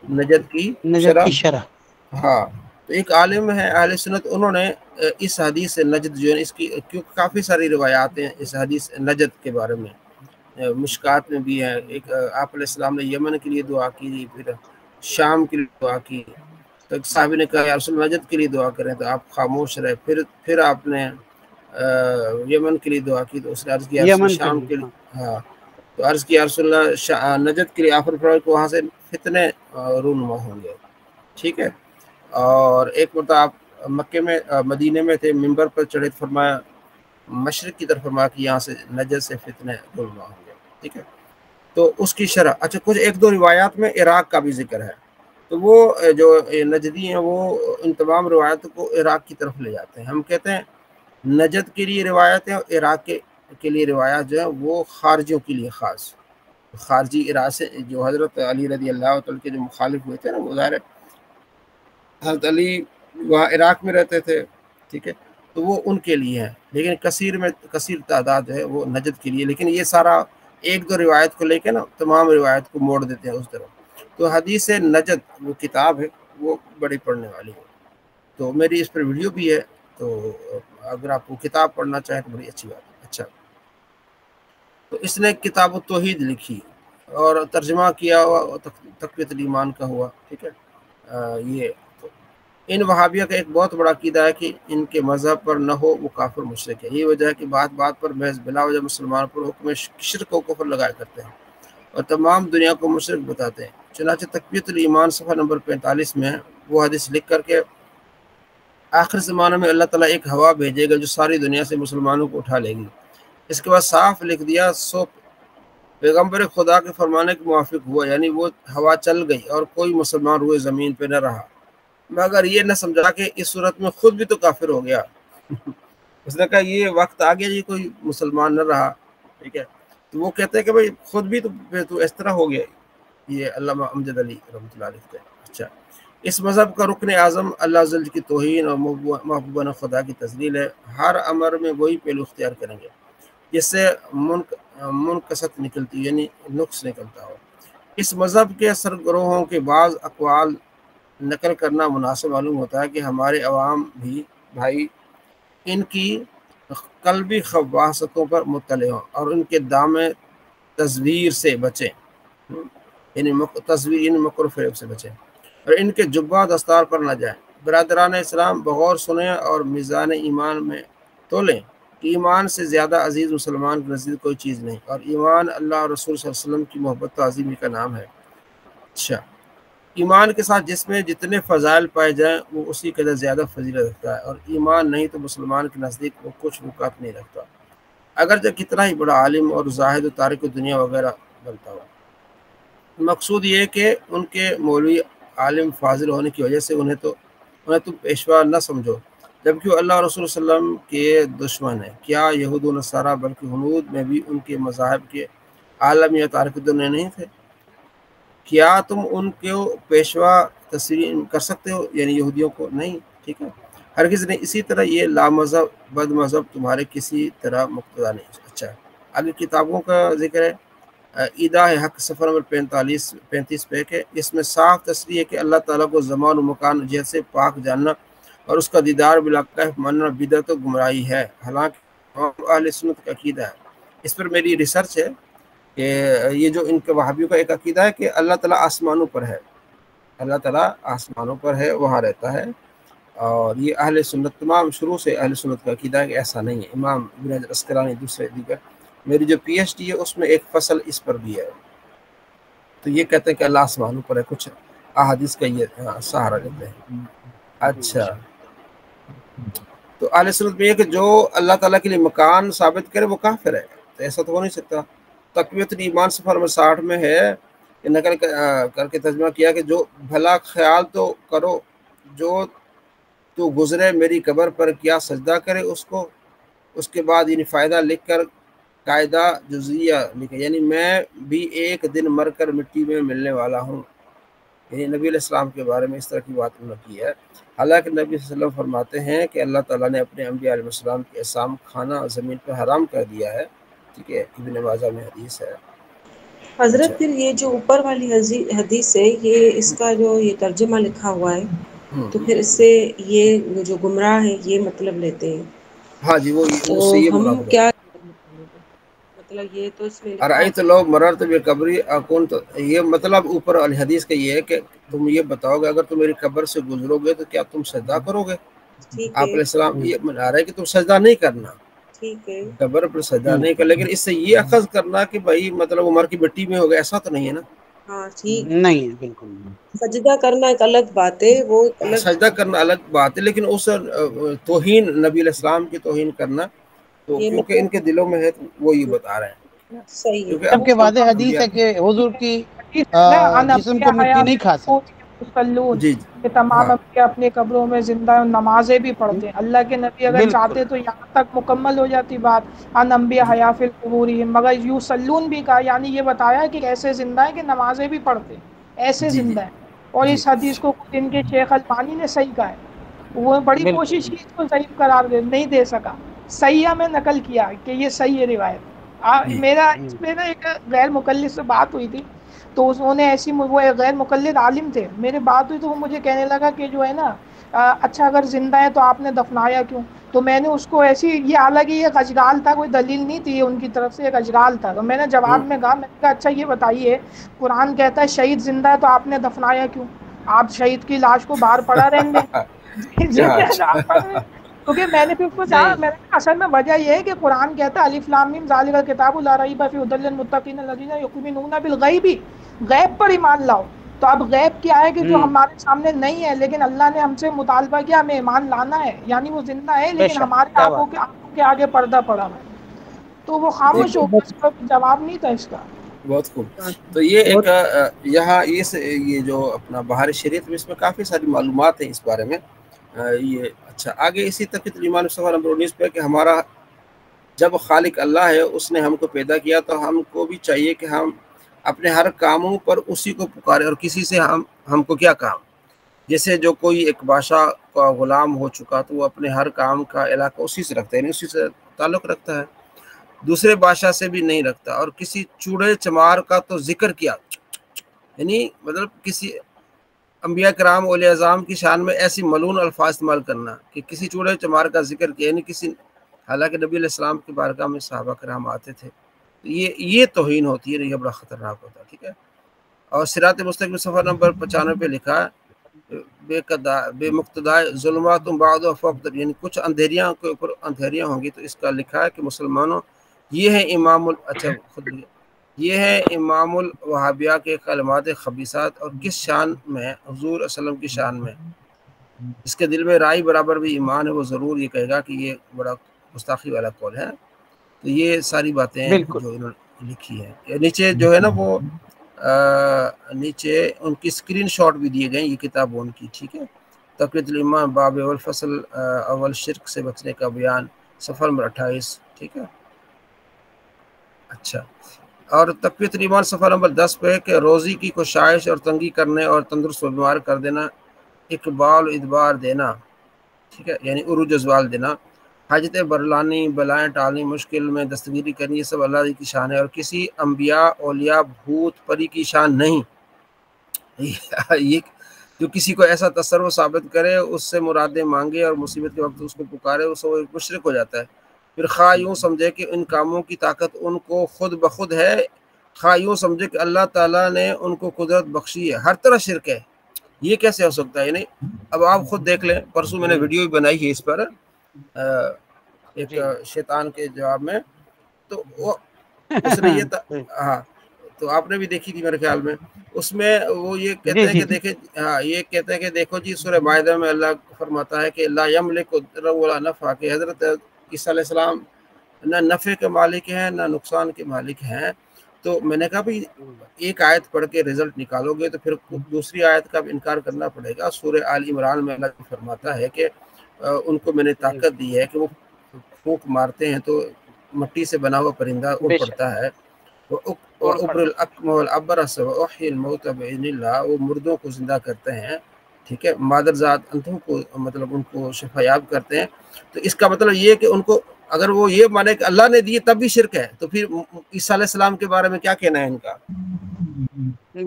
نجد کی شرح. ہاں تو ایک عالم ہے اہل سنت، انہوں نے اس حدیث نجد جو ہے اس کی، کیونکہ کافی ساری روایات ہیں اس حدیث نجد کے بارے میں، مشکات میں بھی ہے. ایک آپ علیہ السلام نے یمن کے لیے دعا کی، پھر شام کے لیے دعا کی، تو صحابی نے کہا یا رسول اللہ نجد کے لیے دعا کریں، تو آپ خاموش رہے. پھر آپ نے یمن کے لیے دعا کی، تو اس نے عرض کیا شام کے لیے، ہاں تو عرض کیا رسول اللہ نجد کے لیے آفر فرمائے کہ وہاں سے فتنے رونما ہوں گے. ٹھیک ہے. اور ایک مرتبہ آپ مکے میں مدینے میں تھے، ممبر پر چڑھے، فرمایا مشرق کی طرف فرمایا کہ یہاں سے نجد سے فتنے رونما ہوں گے. ٹھیک ہے. تو اس کی شرح. اچھا کچھ ایک دو روایات میں عراق کا بھی ذکر ہے، تو وہ جو نجدی ہیں وہ ان تمام روایتوں کو عراق کی طرف لے جاتے ہیں. ہم کہتے ہیں نجد کے لیے روایت ہے، اور عراق کے لیے روایات جو ہے وہ خارجیوں کے لیے خاص. خارجی عراق سے جو حضرت علی رضی اللہ تعالیٰ کے جو مخالف ہوئے تھے نا، وہ ظاہر حضرت علی وہاں عراق میں رہتے تھے. ٹھیک ہے. تو وہ ان کے لیے ہے، لیکن کثیر تعداد ہے وہ نجد کے لیے. لیکن یہ سارا ایک دو روایت کو لے کے نا تمام روایت کو موڑ دیتے ہیں اس طرف. تو حدیث نجد وہ کتاب ہے، وہ بڑی پڑھنے والی ہے. تو میری اس پر ویڈیو بھی ہے، تو اگر آپ کو کتاب پڑھنا چاہیں تو بڑی اچھی بات ہے. اچھا تو اس نے کتاب التوحید لکھی اور ترجمہ کیا ہوا تقویۃ الایمان کا ہوا. ٹھیک ہے. یہ تو ان وہابیہ کا ایک بہت بڑا عقیدہ ہے کہ ان کے مذہب پر نہ ہو وہ کافر مشرک ہے. یہ وجہ ہے کہ بات بات پر محض بلا وجہ مسلمان پر حکم شرک و کفر لگایا کرتے ہیں اور تمام دنیا کو مشرک بتاتے ہیں. چنانچہ تقویۃ الایمان صفحہ نمبر 45 میں وہ حدیث لکھ کر کے آخر زمانے میں اللہ تعالیٰ ایک ہوا بھیجے گا جو ساری دنیا سے مسلمانوں کو اٹھا لے گی. اس کے بعد صاف لکھ دیا سو پیغمبر خدا کے فرمانے کے موافق ہوا، یعنی وہ ہوا چل گئی اور کوئی مسلمان روئے زمین پہ نہ رہا، مگر یہ نہ سمجھا کہ اس صورت میں خود بھی تو کافر ہو گیا. اس نے کہا یہ وقت آ گیا جی کوئی مسلمان نہ رہا. ٹھیک ہے. تو وہ کہتے ہیں کہ بھائی خود بھی تو اس طرح ہو گیا. یہ علامہ امجد علی رحمۃ اللہ علیہ لکھتے ہیں. اچھا اس مذہب کا رکن اعظم اللہ عز و جل کی توہین اور محبوبانہ خدا کی تذلیل ہے. ہر امر میں وہی پہلو اختیار کریں گے جس سے منقصت نکلتی، یعنی نقص نکلتا ہو. اس مذہب کے سرگروہوں کے بعض اقوال نقل کرنا مناسب معلوم ہوتا ہے کہ ہمارے عوام بھی بھائی ان کی قلبی خواصتوں پر مطلع ہوں اور ان کے دام تصویر سے بچیں، یعنی تصویر یعنی مکر و فریب سے بچیں، اور ان کے جبہ دستار پر نہ جائیں. برادران اسلام بغور سنیں اور میزان ایمان میں تولیں کہ ایمان سے زیادہ عزیز مسلمان کے نزدیک کوئی چیز نہیں، اور ایمان اللہ اور رسول صلی اللہ علیہ وسلم کی محبت و عظیمی کا نام ہے. اچھا ایمان کے ساتھ جس میں جتنے فضائل پائے جائیں وہ اسی قدر زیادہ فضیلت رکھتا ہے، اور ایمان نہیں تو مسلمان کے نزدیک وہ کچھ وقت نہیں رکھتا، اگرچہ کتنا ہی بڑا عالم اور زاہد و تارک و دنیا وغیرہ بنتا ہو. مقصود یہ ہے کہ ان کے مولوی عالم فاضل ہونے کی وجہ سے انہیں تو انہیں تم پیشوا نہ سمجھو جبکہ وہ اللہ اور رسول صلی اللہ علیہ وسلم کے دشمن ہیں۔ کیا یہود و نصارہ بلکہ ہنود میں بھی ان کے مذاہب کے عالم یا تارک دنیا نہیں تھے؟ کیا تم ان کو پیشوا تسلیم کر سکتے ہو؟ یعنی یہودیوں کو نہیں، ٹھیک ہے، ہرگز نہیں۔ اسی طرح یہ لامذہب بد مذہب تمہارے کسی طرح مقتدا نہیں۔ اچھا، آگے کتابوں کا ذکر ہے۔ ایداء حق صفحہ نمبر 35 پہ کہ اس میں صاف تصریح ہے کہ اللہ تعالیٰ کو زمان و مکان جہت سے پاک جاننا اور اس کا دیدار بلا کیف ماننا بدعت و گمراہی ہے، حالانکہ اہل سنت کا عقیدہ ہے۔ اس پر میری ریسرچ ہے کہ یہ جو ان کے وہابیوں کا ایک عقیدہ ہے کہ اللہ تعالیٰ آسمانوں پر ہے، اللہ تعالیٰ آسمانوں پر ہے، وہاں رہتا ہے، اور یہ اہل سنت تمام شروع سے اہل سنت کا عقیدہ ہے کہ ایسا نہیں ہے۔ امام ابن حجر عسقلانی دوسرے دیگر، میری جو پی ایچ ڈی ہے اس میں ایک فصل اس پر بھی ہے، تو یہ کہتے ہیں کہ اللہ آسمانوں پر ہے، کچھ احادیث کا یہ سہارا لیتے ہیں۔ اچھا، تو اہل سنت میں یہ کہ جو اللہ تعالیٰ کے لیے مکان ثابت کرے وہ کافر ہے، تو ایسا تو ہو نہیں سکتا۔ تقویت الایمان صفحہ نمبر 60 میں ہے کہ نقل کر کے ترجمہ کیا کہ جو بھلا خیال تو کرو جو تو گزرے میری قبر پر کیا سجدہ کرے اس کو، اس کے بعد یعنی فائدہ لکھ کر قاعدہ جزیہ لکھے، یعنی میں بھی ایک دن مر کر مٹی میں ملنے والا ہوں، یعنی نبی علیہ السلام کے بارے میں اس طرح کی بات انہوں نے کی ہے۔ حالانکہ نبی صلی اللہ علیہ وسلم فرماتے ہیں کہ اللہ تعالیٰ نے اپنے انبیاء علیہ السلام کے احسان کھانا زمین پر حرام کر دیا ہے، ٹھیک ہے، ابن ماجہ میں حدیث ہے۔ حضرت پھر یہ جو اوپر والی حدیث ہے، یہ اس کا جو یہ ترجمہ لکھا ہوا ہے، تو پھر اس سے یہ جو گمراہ ہے یہ مطلب لیتے ہیں۔ ہاں جی، وہ تو اس سے یہ ہم مراد ہے۔ کیا مطلب یہ تو اس میں لکھا ہے ارأیت لو مررت بقبری اکنت، یہ مطلب اوپر الحدیث کا یہ ہے کہ تم یہ بتاؤ گے اگر تم میری قبر سے گزرو گے تو کیا تم سجدہ کرو گے؟ ٹھیک آپ ہے، علیہ السلام یہ بنا رہے ہیں کہ تم سجدہ نہیں کرنا، ٹھیک ہے، قبر پر سجدہ نہیں کر، لیکن اس سے یہ اخذ کرنا کہ بھائی مطلب عمر کی مٹی میں ہوگا، ایسا تو نہیں ہے نا۔ ہاں ٹھیک۔ نہیں ہے، بالکل سجدہ کرنا ایک الگ بات ہے، وہ ایک الگ سجدہ کرنا الگ بات ہے، لیکن اس توہین نبی علیہ السلام کی توہین کرنا تو یہ کیونکہ ان کے دلوں میں ہے تو وہ یہ بتا رہے ہیں، صحیح ہے۔ کیونکہ سب کے واضح حدیث انبیاء ہے کہ حضور کی جسم کو انبیاء مٹی نہیں کھا سکتی۔ یصلون، جی کہ تمام ہاں انبیاء اپنے قبروں میں زندہ ہیں، نمازیں بھی پڑھتے ہیں۔ اللہ کے نبی اگر بالکل چاہتے تو یہاں تک مکمل ہو جاتی بات، ان انبیاء حیا فی القبورہم، مگر یصلون بھی کہا، یعنی یہ بتایا کہ ایسے زندہ ہے کہ نمازیں بھی پڑھتے ہیں، ایسے جی جی زندہ ہے۔ اور جی اس حدیث کو ان کے شیخ البانی نے صحیح کہا ہے، وہ بڑی بالکل کوشش کی اس کو صحیح قرار نہیں دے سکا، صحیح میں نقل کیا کہ یہ صحیح ہے روایت۔ جی میرا اس میں نا ایک غیر مقلد سے بات ہوئی تھی، تو انہوں نے ایسی، وہ غیر مقلد عالم تھے، میرے بات ہوئی تو وہ مجھے کہنے لگا کہ جو ہے نا اچھا اگر زندہ ہے تو آپ نے دفنایا کیوں؟ تو میں نے اس کو ایسی، یہ حالانکہ یہ ایک اجگال تھا، کوئی دلیل نہیں تھی ان کی طرف سے، ایک اجگال تھا، تو میں نے جواب میں کہا، میں نے کہا اچھا یہ بتائیے، قرآن کہتا ہے شہید زندہ ہے تو آپ نے دفنایا کیوں؟ آپ شہید کی لاش کو باہر پڑا رہنے کیونکہ میں نے پھر اس کو کہا، میں نے کہا اصل میں وجہ یہ ہے کہ قرآن کہتا ہے الف لام میم ذالک الکتاب لا ریب فیہ ھدی للمتقین الذین یؤمنون بالغیب، غیب پر ایمان لاؤ۔ تو اب غیب کیا ہے کہ جو ہمارے سامنے نہیں ہے، لیکن اللہ نے ہم سے مطالبہ کیا ہمیں ایمان لانا ہے، یعنی وہ زندہ ہے بے لیکن شک، ہمارے کیا آنکھوں بات کے آگے پردہ پڑا ہوا ہے، تو وہ خاموش ہو گیا، اس کا کوئی جواب نہیں تھا اس کا۔ بہت خوب۔ تو یہ ایک یہاں یہ جو اپنا بہار شریعت میں اس میں کافی ساری معلومات ہیں اس بارے میں، یہ اچھا آگے اسی تقویت الایمان صفحہ نمبر 19 پہ کہ ہمارا جب خالق اللہ ہے، اس نے ہم کو پیدا کیا تو ہم کو بھی چاہیے کہ ہم اپنے ہر کاموں پر اسی کو پکارے، اور کسی سے ہم کو کیا کام، جیسے جو کوئی ایک بادشاہ کا غلام ہو چکا تو وہ اپنے ہر کام کا علاقہ اسی سے رکھتا ہے، یعنی اسی سے تعلق رکھتا ہے، دوسرے بادشاہ سے بھی نہیں رکھتا۔ اور کسی چوڑے چمار کا تو ذکر کیا، یعنی مطلب کسی انبیاء کرام اولیاء اعظام کی شان میں ایسی ملعون الفاظ استعمال کرنا کہ کسی چوڑے چمار کا ذکر کیا، یعنی کسی، حالانکہ نبی علیہ السلام کی بارگاہ میں صحابہ کرام آتے تھے، تو یہ توہین ہوتی ہے، یہ بڑا خطرناک ہوتا ہے، ٹھیک ہے۔ اور صراط مستقیم صفحہ نمبر 95 پہ لکھا ہے بے مقتدائے ظلمات بعد و فوق، یعنی کچھ اندھیریاں کے اوپر اندھیریاں ہوں گی، تو اس کا لکھا ہے کہ مسلمانوں یہ ہے یہ ہے امام الوہابیہ کے کلمات خبیثات، اور کس شان میں؟ حضور صلی اللہ علیہ وسلم کی شان میں۔ اس کے دل میں رائی برابر بھی ایمان ہے، وہ ضرور یہ کہے گا کہ یہ بڑا گستاخی والا قول ہے۔ تو یہ ساری باتیں بالکل جو انہوں نے لکھی ہیں، نیچے جو ہے نا وہ نیچے ان کی اسکرین شاٹ بھی دیے گئے، یہ کتاب ان کی، ٹھیک ہے۔ تقویۃ الایمان باب اول فصل اول شرک سے بچنے کا بیان صفحہ نمبر 28، ٹھیک ہے. اچھا، اور تقویۃ الایمان صفحہ نمبر 10 پہ کہ روزی کی کوشش اور تنگی کرنے اور تندرست و بیمار کر دینا، اقبال و ادبار دینا، ٹھیک ہے، یعنی عروج و زوال دینا، حاجت برلانی، بلائیں ٹالنی، مشکل میں دستگیری کرنی، یہ سب اللہ کی شان ہے اور کسی انبیاء، اولیاء، بھوت پری کی شان نہیں. یہ جو کسی کو ایسا تصرف ثابت کرے، اس سے مرادیں مانگے اور مصیبت کے وقت اس کو پکارے، اس کو مشرک ہو جاتا ہے. پھر خواہ یوں سمجھے کہ ان کاموں کی طاقت ان کو خود بخود ہے، خواہ یوں سمجھے کہ اللہ تعالیٰ نے ان کو قدرت بخشی ہے. ہر طرح شرک ہے. یہ کیسے ہو سکتا ہے؟ یعنی اب آپ خود دیکھ لیں، پرسوں میں نے ویڈیو بھی بنائی ہے اس پر ایک شیطان کے جواب میں، تو وہ اس نے یہ ہاں تو آپ نے بھی دیکھی تھی میرے خیال میں. اس میں وہ یہ کہتے ہیں کہ دیکھیں، ہاں یہ کہتے ہیں کہ دیکھو جی سورہ مائدہ میں اللہ فرماتا ہے کہ لا یملک ضرا ولا نفع، کہ حضرت عیسیٰ علیہ السلام نہ نفع کے مالک ہیں نہ نقصان کے مالک ہیں. تو میں نے کہا بھائی ایک آیت پڑھ کے رزلٹ نکالو گے تو پھر دوسری آیت کا بھی انکار کرنا پڑے گا. سورہ آل عمران میں اللہ فرماتا ہے کہ ان کو میں نے طاقت دی ہے کہ وہ پھونک مارتے ہیں تو مٹی سے بنا ہوا پرندہ اڑ پڑتا ہے. وَأُبْرِئُ الْأَكْمَحَ وَالْأَبْرَصَ وَأُحْيِي الْمَوْتَى بِإِذْنِ اللَّهِ، وہ مردوں کو زندہ کرتے ہیں، ٹھیک ہے، مادرزاد اندھوں کو مطلب ان کو شفایاب کرتے ہیں. تو اس کا مطلب یہ کہ ان کو اگر وہ یہ مانے کہ اللہ نے دیے تب بھی شرک ہے، تو پھر عیسیٰ علیہ السلام کے بارے میں کیا کہنا ہے ان کا؟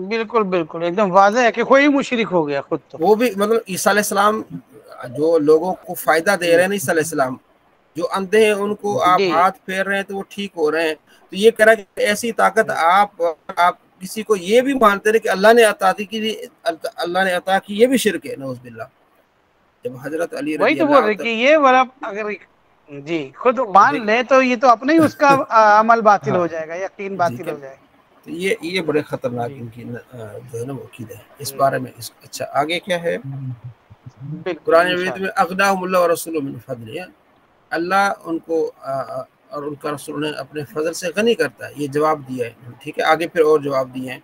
بالکل بالکل ایک دم واضح ہے کہ کوئی مشرک ہو گیا خود. تو وہ بھی مطلب عیسیٰ علیہ السلام جو لوگوں کو فائدہ دے رہے ہیں، عیسیٰ علیہ السلام جو اندھے ہیں ان کو آپ ہاتھ پھیر رہے ہیں تو وہ ٹھیک ہو رہے ہیں. تو یہ کہہ رہا ہے کہ ایسی طاقت آپ کسی کو یہ بھی مانتے رہے کہ اللہ نے عطا کی، اللہ نے عطا کی، یہ بھی شرک ہے نعوذ باللہ. جب حضرت علی وہی رضی تو بول رہے اللہ کہ یہ والا اگر خود مان لے تو یہ تو اپنے ہی اس کا عمل باطل ہو جائے گا، یقین باطل ہو جائے گا. تو یہ بڑے خطرناک ان کی جو ہے نا وہ عقیدہ ہے اس بارے میں. اچھا آگے کیا ہے؟ قرآن مجید میں اغناہم اللہ ورسولہ من فضلہ، اللہ ان کو اور ان کا رسول نے اپنے فضل سے غنی کرتا ہے. یہ جواب دیا ہے، ٹھیک ہے. آگے پھر اور جواب دیے ہیں.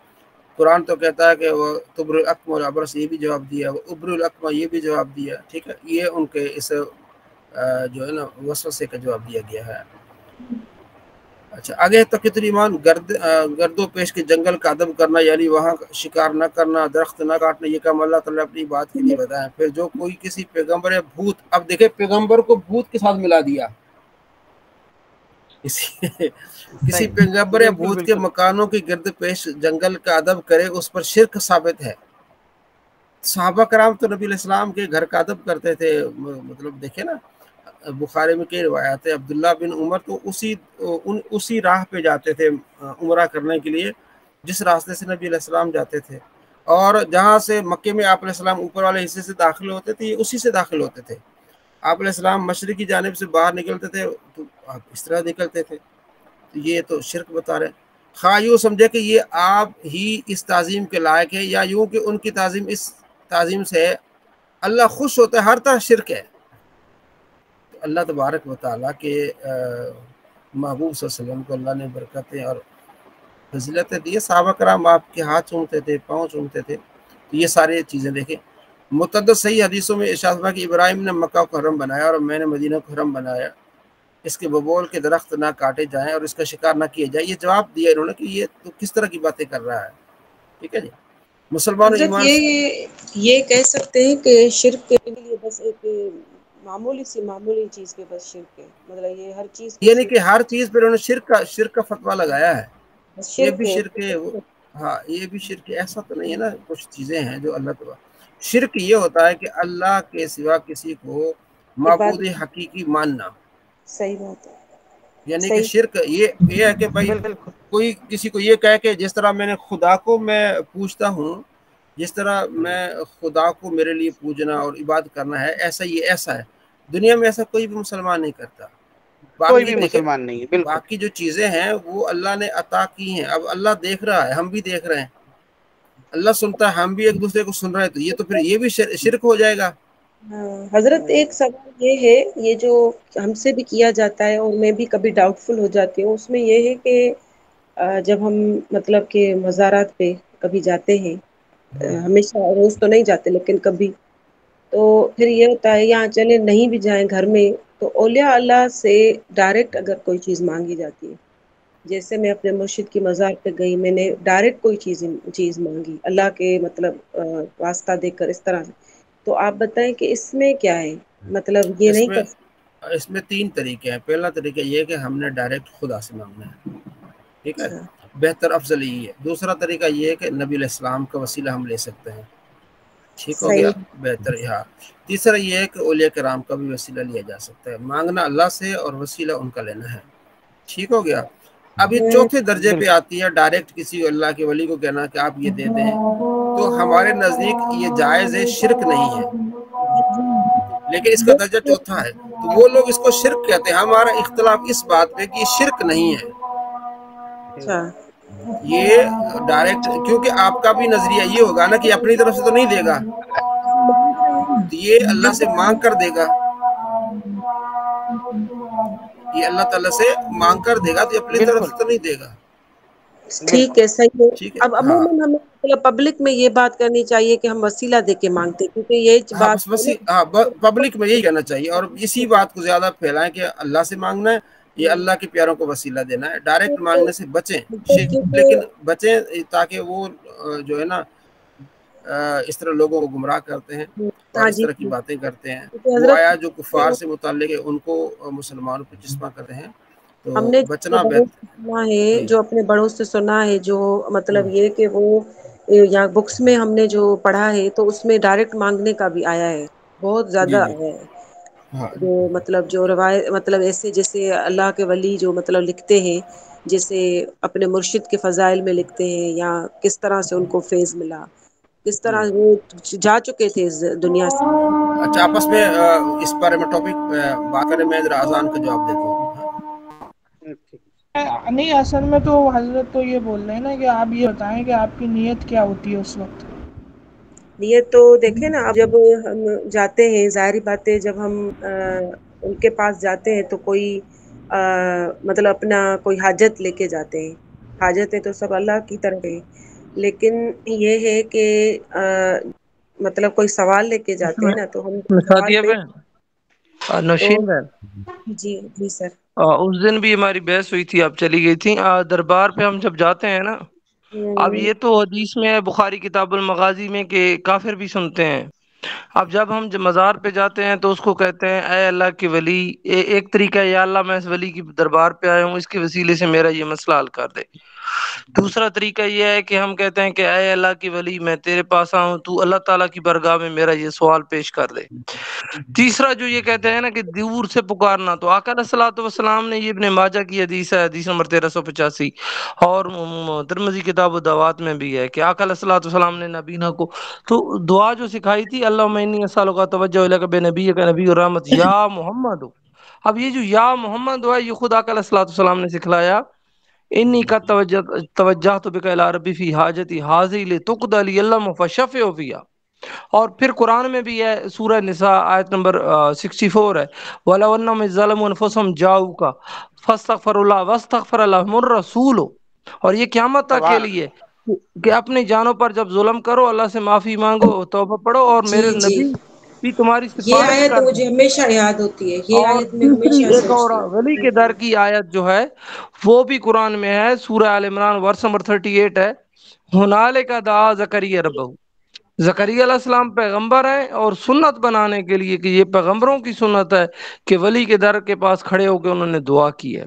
قرآن تو کہتا ہے کہ وہ تبر الاکمہ والابرص، یہ بھی جواب دیا، وہ ابر الاکمہ یہ بھی جواب دیا، ٹھیک ہے. یہ ان کے اس جو ہے نا وسوسے کا جواب دیا گیا ہے. اچھا آگے تقویۃ الایمان گرد و پیش کے جنگل کا ادب کرنا، یعنی وہاں شکار نہ کرنا، درخت نہ کاٹنا، یہ کام اللہ تعالیٰ اپنی بات کے لیے بتائیں. پھر جو کوئی کسی پیغمبر یا بھوت، اب دیکھیں پیغمبر کو بھوت کے ساتھ ملا دیا، کسی پیغمبر یا بھوت کے مکانوں کی گرد پیش جنگل کا ادب کرے، اس پر شرک ثابت ہے. صحابہ کرام تو نبی علیہ السلام کے گھر کا ادب کرتے تھے. مطلب دیکھیں نا بخاری میں کئی روایات ہے، عبداللہ بن عمر تو اسی راہ پہ جاتے تھے عمرہ کرنے کے لیے جس راستے سے نبی علیہ السلام جاتے تھے، اور جہاں سے مکے میں آپ علیہ السلام اوپر والے حصے سے داخل ہوتے تھے یہ اسی سے داخل ہوتے تھے. آپ علیہ السلام مشرقی جانب سے باہر نکلتے تھے تو آپ اس طرح نکلتے تھے. تو یہ تو شرک بتا رہے ہیں. خواہ یوں سمجھے کہ یہ آپ ہی اس تعظیم کے لائق ہے، یا یوں کہ ان کی تعظیم اس تعظیم سے اللہ خوش ہوتا ہے، ہر طرح شرک ہے. تو اللہ تبارک و تعالیٰ کے محبوب صلی اللہ علیہ وسلم کو اللہ نے برکتیں اور فضیلتیں دی. صحابہ کرام آپ کے ہاتھ چومتے تھے، پاؤں چومتے تھے. تو یہ ساری چیزیں دیکھیں. متعدد صحیح حدیثوں میں ارشاد ہوا کہ ابراہیم نے مکہ کو حرم بنایا اور میں نے مدینہ کو حرم بنایا، اس کے ببول کے درخت نہ کاٹے جائیں اور اس کا شکار نہ کیے جائے. یہ جواب دیا انہوں نے کہ یہ تو کس طرح کی باتیں کر رہا ہے. ٹھیک ہے جی. مسلمانوں ایمان یہ کہہ سکتے ہیں کہ شرک کے لیے بس ایک معمولی چیز کے بس شرک ہے، مطلب یہ ہر چیز یعنی کہ ہر چیز پہ انہوں نے شرک کا فتویٰ لگایا ہے. یہ بھی شرک ہے، ہاں یہ بھی شرک ہے. ایسا تو نہیں ہے نا، کچھ چیزیں ہیں جو اللہ تعالیٰ. شرک یہ ہوتا ہے کہ اللہ کے سوا کسی کو معبود حقیقی ماننا. صحیح بات ہے. یعنی کہ شرک یہ ہے کہ بھائی کوئی کسی کو یہ کہے کہ جس طرح میں نے خدا کو میں پوچھتا ہوں، جس طرح میں خدا کو میرے لیے پوجنا اور عبادت کرنا ہے، ایسا یہ ایسا ہے. دنیا میں ایسا کوئی بھی مسلمان نہیں کرتا. کوئی بھی مسلمان نہیں ہے. بالکل باقی جو چیزیں ہیں وہ اللہ نے عطا کی ہیں. اب اللہ دیکھ رہا ہے، ہم بھی دیکھ رہے ہیں. اللہ سنتا ہے، ہم بھی ایک دوسرے کو سن رہے ہیں. تو یہ تو پھر یہ بھی شرک ہو جائے گا. حضرت ایک سوال یہ ہے، یہ جو ہم سے بھی کیا جاتا ہے اور میں بھی کبھی ڈاؤٹ فل ہو جاتی ہوں، اس میں یہ ہے کہ جب ہم مطلب کہ مزارات پہ کبھی جاتے ہیں، ہمیشہ روز تو نہیں جاتے لیکن کبھی، تو پھر یہ ہوتا ہے یہاں چلے نہیں بھی جائیں گھر میں تو اولیاء اللہ سے ڈائریکٹ اگر کوئی چیز مانگی جاتی ہے، جیسے میں اپنے مرشد کی مزار پہ گئی، میں نے ڈائریکٹ کوئی چیز مانگی اللہ کے مطلب واسطہ دے کر اس طرح سے، تو آپ بتائیں کہ اس میں کیا ہے، مطلب یہ نہیں کر سکتے؟ اس میں 3 طریقے ہیں۔ پہلا طریقہ یہ ہے کہ ہم نے ڈائریکٹ خدا سے مانگنا ہے، ٹھیک ہے، بہتر افضل یہی ہے۔ دوسرا طریقہ یہ ہے کہ نبی علیہ السلام کا وسیلہ ہم لے سکتے ہیں، ٹھیک ہو گیا، صحیح۔ بہتر ہاں۔ تیسرا یہ ہے کہ اولیاء کرام کا بھی وسیلہ لیا جا سکتا ہے، مانگنا اللہ سے اور وسیلہ ان کا لینا ہے، ٹھیک ہو گیا۔ اب یہ چوتھے درجے پہ آتی ہے ڈائریکٹ کسی اللہ کے ولی کو کہنا کہ آپ یہ دے دیں، تو ہمارے نزدیک یہ جائز ہے، شرک نہیں ہے، لیکن اس کا درجہ چوتھا ہے، تو وہ لوگ اس کو شرک کہتے ہیں۔ ہمارا اختلاف اس بات پہ کہ یہ شرک نہیں ہے، اچھا، یہ ڈائریکٹ، کیونکہ آپ کا بھی نظریہ یہ ہوگا نا کہ اپنی طرف سے تو نہیں دے گا، تو یہ اللہ سے مانگ کر دے گا، یہ اللہ تعالیٰ سے مانگ کر دے گا، تو اپنی طرف سے تو نہیں دے گا، ٹھیک ہے، صحیح ہے۔ ٹھیک ہے، اب ہاں۔ عموماً ہمیں مطلب پبلک میں یہ بات کرنی چاہیے کہ ہم وسیلہ دے کے مانگتے ہیں، کیونکہ یہ ہاں بات بس ہاں پبلک میں یہی کہنا چاہیے، اور اسی بات کو زیادہ پھیلائیں کہ اللہ سے مانگنا ہے، یہ اللہ کے پیاروں کو وسیلہ دینا ہے، ڈائریکٹ مانگنے سے بچیں، لیکن بچیں تاکہ وہ جو ہے نا اس طرح لوگوں کو گمراہ کرتے ہیں اور ہاں اس جی، طرح کی باتیں کرتے ہیں، وہ حضرت آیا جو کفار سے متعلق ہے ان کو مسلمانوں پہ چسپاں کرتے ہیں، ہم تو نے جو بچنا بڑوں بہتر۔ سے سنا ہے، جی، جو اپنے بڑوں سے سنا ہے، جو مطلب یہ کہ وہ یا بکس میں ہم نے جو پڑھا ہے تو اس میں ڈائریکٹ مانگنے کا بھی آیا ہے، بہت جی، زیادہ جی، آیا ہے، ہاں، جو مطلب جو روایت مطلب ایسے جیسے اللہ کے ولی جو مطلب لکھتے ہیں، جیسے اپنے مرشد کے فضائل میں لکھتے ہیں، یا کس طرح سے ان کو فیض ملا، کس طرح وہ جا چکے تھے اس دنیا سے۔ اچھا، آپس میں اس بارے میں ٹاپک بات کریں، میں ذرا اذان کا جواب دیتا ہوں۔ نہیں، اصل میں تو حضرت تو یہ بول رہے ہیں نا کہ آپ یہ بتائیں کہ آپ کی نیت کیا ہوتی ہے اس وقت۔ نیت تو دیکھیں نا، اب جب ہم جاتے ہیں، ظاہری بات ہے، جب ہم ان کے پاس جاتے ہیں تو کوئی مطلب اپنا کوئی حاجت لے کے جاتے ہیں، حاجتیں تو سب اللہ کی طرف ہے، لیکن یہ ہے کہ مطلب کوئی سوال لے کے جاتے ہیں نا، تو ہم سوال سعدیہ پہ بہن، تو نوشین بہن، جی جی سر۔ اس دن بھی ہماری بحث ہوئی تھی، آپ چلی گئی تھی۔ دربار پہ ہم جب جاتے ہیں نا، اب یہ تو حدیث میں ہے بخاری کتاب المغازی میں کہ کافر بھی سنتے ہیں، اب جب ہم مزار پہ جاتے ہیں تو اس کو کہتے ہیں اے اللہ کے ولی، ایک طریقہ ہے یا اللہ میں اس ولی کی دربار پہ آیا ہوں، اس کے وسیلے سے میرا یہ مسئلہ حل کر دے۔ دوسرا طریقہ یہ ہے کہ ہم کہتے ہیں کہ اے اللہ کی ولی، میں تیرے پاس آؤں، تو اللہ تعالیٰ کی بارگاہ میں میرا یہ سوال پیش کر دے۔ تیسرا جو یہ کہتے ہیں نا کہ دور سے پکارنا، تو آقا علیہ الصلوۃ والسلام نے، یہ ابن ماجہ کی حدیث ہے، حدیث نمبر 1385، اور ترمذی کتاب الدعوات میں بھی ہے کہ آقا علیہ الصلوۃ والسلام نے نبینا کو تو دعا جو سکھائی تھی، اللہم انی اسألک توجہ الیک بنبیک نبی الرحمت یا محمد۔ اب یہ جو یا محمد ہے، یہ خود آقا علیہ الصلوۃ والسلام نے سکھلایا، انی کا توجہت بک الی ربی فی حاجتی حاضی لتقضی لی اللہم فشفع فیہا۔ اور پھر قرآن میں بھی ہے، سورہ نساء آیت نمبر 64 ہے، وَلَوْ أَنَّهُمْ إِذ ظَلَمُوا أَنفُسَهُمْ جَاءُوكَ فَاسْتَغْفَرُوا اللَّهَ وَاسْتَغْفَرَ لَهُمُ الرَّسُولُ۔ اور یہ قیامت تک کے لیے کہ اپنی جانوں پر جب ظلم کرو، اللہ سے معافی مانگو، توبہ پڑھو، اور جی میرے جی، نبی بھی تمہاری یہ سفارش آیت کر دیں۔ مجھے ہمیشہ یاد ہوتی ہے، یہ اور آیت میں تیسری ہمیشہ ایک اور سوچتی ولی کے ہوں۔ در کی آیت جو ہے وہ بھی قرآن میں ہے، سورہ آل عمران ورس نمبر 38 ہے، ہنالک دعا زکریا ربہ۔ زکریا علیہ السلام پیغمبر ہیں، اور سنت بنانے کے لیے کہ یہ پیغمبروں کی سنت ہے کہ ولی کے در کے پاس کھڑے ہو کے انہوں نے دعا کی ہے۔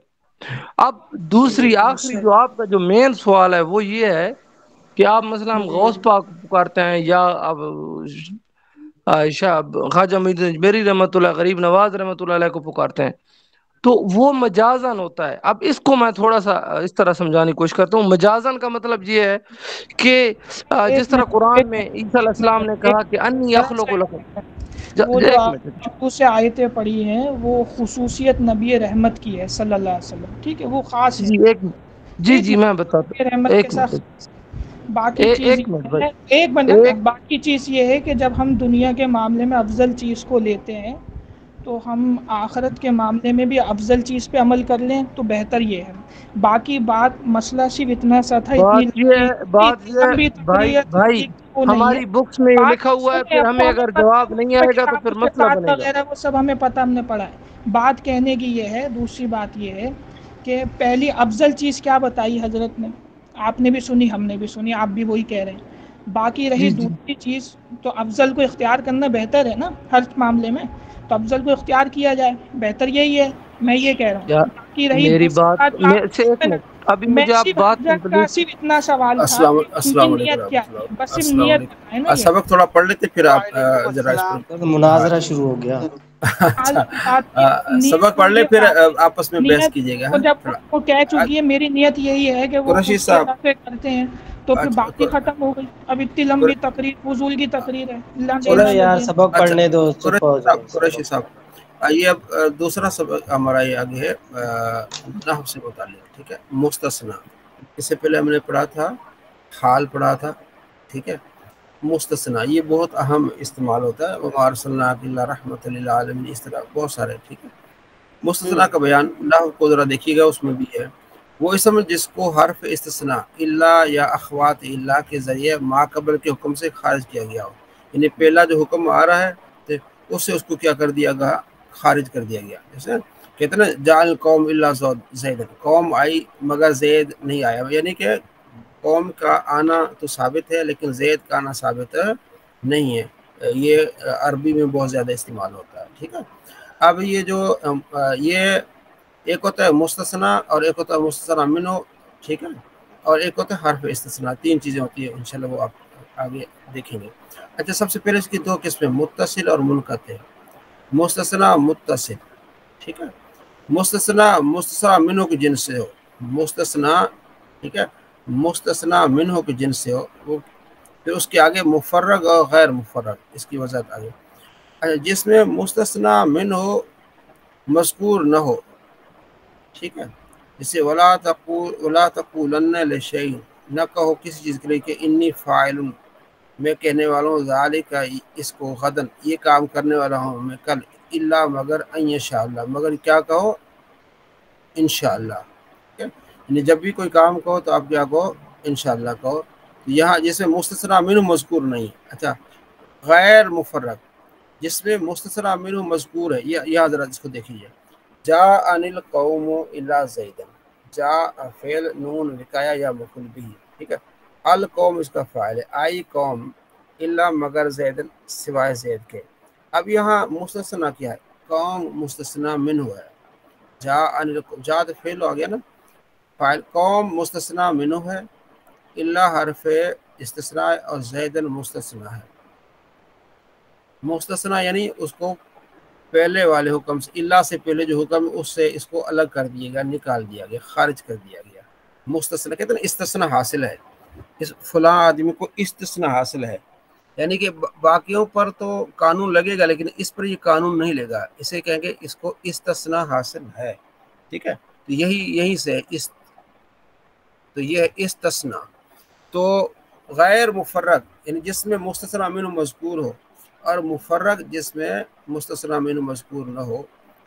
اب دوسری آخری جو آپ کا جو مین سوال ہے وہ یہ ہے کہ آپ مثلا ہم غوث پاک پکارتے ہیں، یا اب خواجہ معین اجمیری رحمۃ اللہ، غریب نواز رحمۃ اللہ علیہ کو پکارتے ہیں، تو وہ مجازن ہوتا ہے۔ اب اس کو میں تھوڑا سا اس طرح سمجھانے کی کوشش کرتا ہوں۔ مجازن کا مطلب یہ ہے کہ ایک جس طرح منٹ، قرآن میں عیسیٰ علیہ السلام نے کہا کہ انی ذرا اخلق لکم، وہ جو ایک آپ منٹ، شروع سے آیتیں پڑھی ہیں وہ خصوصیت نبی رحمت کی ہے صلی اللہ علیہ وسلم، ٹھیک ہے، وہ خاص ہے، جی ایک منٹ، جی ایک جی میں منٹ، بتاتا نبی ہوں، رحمت کے ایک ساتھ منٹ، باقی چیز ایک منٹ یہ بھائی، ہے، ایک منٹ، ایک باقی چیز یہ ہے کہ جب ہم دنیا کے معاملے میں افضل چیز کو لیتے ہیں تو ہم آخرت کے معاملے میں بھی افضل چیز پہ عمل کر لیں تو بہتر یہ ہے. باقی بات مسئلہ صرف اتنا سا تھا، اتنی بات یہ لمبی تقریر بھائی وہ نہیں ہے. ہماری بکس میں یہ بات لکھا ہوا ہے، سنیں، پھر اب ہمیں تو اگر پتہ جواب نہیں ہے آئے گا تو کتاب پھر کے مسئلہ ساتھ بنے گا. وغیرہ وہ سب ہمیں پتہ، ہم نے پڑھا ہے. بات کہنے کی یہ ہے، دوسری بات یہ ہے کہ پہلی افضل چیز کیا بتائی حضرت نے، آپ نے بھی سنی، ہم نے بھی سنی، آپ بھی وہی کہہ رہے ہیں. باقی رہی جی دوسری چیز، تو افضل کو اختیار کرنا بہتر ہے نا ہر معاملے میں، تو افضل کو اختیار کیا جائے، بہتر یہی ہے، میں یہ کہہ رہا کیا ہوں. باقی رہی میری دوسری بات بات سے ایک منٹ، ابھی میں مجھے آپ صرف بات حضرت کا کمپلیٹ. صرف اتنا سوال تھا کہ ان کی السلام علیکم نیت کیا ورحمۃ تھی، اللہ. بس صرف السلام نیت بتائیں نا علیکم. یہ. سبق تھوڑا پڑھ لیتے پھر آپ وعلیکم ذرا اس السلام. پر. مناظرہ شروع ہو گیا. اچھا، بات نیت سبق پڑھ لیں مجھے پھر کافی، آپس میں بحث نیت کیجیے گا. وہ جب تھوڑا وہ کہہ چکی ہے میری نیت یہی ہے کہ وہ قریشی اس کے صاحب. رفع کرتے ہیں، تو پھر اچھا بات ہی ختم ہو گئی. اب اتنی لمبی تقریر فضول کی تقریر ہے، اللہ چلو دینا نہ یار دے. سبق اچھا پڑھنے دو، چپ ہو جاؤ. قریشی صاحب آئیے، اب دوسرا سبق ہمارا یہ آگے ہے نحو سے متعلق. ٹھیک ہے، مستثنا. اس سے پہلے ہم نے پڑھا تھا حال پڑھا تھا. ٹھیک ہے، مستثنا یہ بہت اہم استعمال ہوتا ہے، وما ارسلناک الا رحمۃ للعالمین، اس طرح بہت سارے. ٹھیک ہے، مستثنا کا بیان نحو کو ذرا دیکھیے گا، اس میں بھی ہے وہ اسم جس کو حرف استثناء الا یا اخوات الا کے ذریعے ما قبل کے حکم سے خارج کیا گیا ہو. یعنی پہلا جو حکم آ رہا ہے تو اس سے اس کو کیا کر دیا گیا، خارج کر دیا گیا. جیسے کہتے ہیں نا جعل قوم الا زید، قوم آئی مگر زید نہیں آیا. یعنی کہ قوم کا آنا تو ثابت ہے لیکن زید کا آنا ثابت نہیں ہے. یہ عربی میں بہت زیادہ استعمال ہوتا ہے. ٹھیک ہے، اب یہ جو یہ ایک ہوتا ہے مستثنا اور ایک ہوتا ہے مستثنا منہ. ٹھیک ہے، اور ایک ہوتا ہے حرف استثناء. تین چیزیں ہوتی ہیں، انشاءاللہ وہ آپ آگے دیکھیں گے. اچھا، سب سے پہلے اس کی دو قسمیں متصل اور منقطع. مستثنا متصل. ٹھیک ہے، مستثنا منہ کے جنس سے ہو. مستثنا، ٹھیک ہے، مستثنا منہ کے جنس سے ہو. وہ پھر اس کے آگے مفرغ اور غیر مفرغ، اس کی وضاحت آگے. اچھا، جس میں مستثنا منہ مذکور نہ ہو. ٹھیک ہے، جسے ولا تقولن لشیء، نہ کہو کسی چیز کے لیے کہ انی فاعل، میں کہنے والا ہوں ذالک اس کو، غدن یہ کام کرنے والا ہوں میں کل، الا مگر ان یشاء اللہ، مگر کیا کہو، انشاءاللہ. ٹھیک ہے، یعنی جب بھی کوئی کام کہو تو آپ کیا کہو، انشاءاللہ کہو. یہاں جس میں مستثنا منہ مذکور نہیں. اچھا، غیر مفرغ جس میں مستثنا منہ مذکور ہے، یہ حضرات اس کو دیکھیے. جاء القوم الا زیدا، جاء فعل نون وقایا یا مفعول بھی. ٹھیک ہے، القوم اس کا فاعل ہے، آئی قوم، الا مگر زید سوائے زید کے. اب یہاں مستثنا کیا ہے، قوم مستثنا منہ ہے. جاء فعل ہو گیا نا، فاعل. قوم مستثنا منہ ہے، الا حرف استثناء اور زیدن مستثنا ہے. مستثنا یعنی اس کو پہلے والے حکم سے، اللہ سے پہلے جو حکم ہے اس سے اس کو الگ کر دیا گیا، نکال دیا گیا، خارج کر دیا گیا. مستثنا کہتے ہیں استثناء حاصل ہے، اس فلاں آدمی کو استثناء حاصل ہے. یعنی کہ باقیوں پر تو قانون لگے گا لیکن اس پر یہ قانون نہیں لگا، اسے کہیں گے اس کو استثناء حاصل ہے. ٹھیک ہے، تو یہی سے تو یہ ہے استثناء. تو غیر مفرغ یعنی جس میں مستثنا منہ مذکور ہو، اور مفرغ جس میں مستثنا منہ مذکور نہ ہو.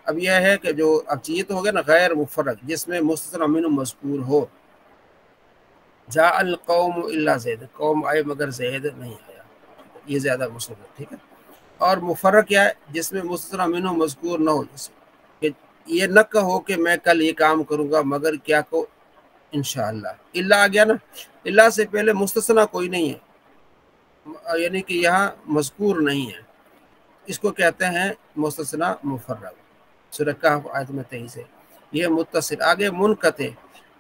اب یہ ہے کہ جو اب یہ تو ہو گیا نا غیر مفرغ جس میں مستثنا منہ مذکور ہو. جاء القوم الا زید، قوم آئے مگر زید نہیں آیا، یہ زیادہ مشہور ہے. ٹھیک ہے، اور مفرغ کیا ہے، جس میں مستثنا منہ مذکور نہ ہو. کہ یہ نہ کہو کہ میں کل یہ کام کروں گا مگر کیا کو، انشاءاللہ. الا آ گیا نا، الا سے پہلے مستثنا کوئی نہیں ہے، یعنی کہ یہاں مذکور نہیں ہے، اس کو کہتے ہیں مستثنا مفرغ. سورہ کہف آیت میں 23 ہے. یہ متصل. آگے منقطع،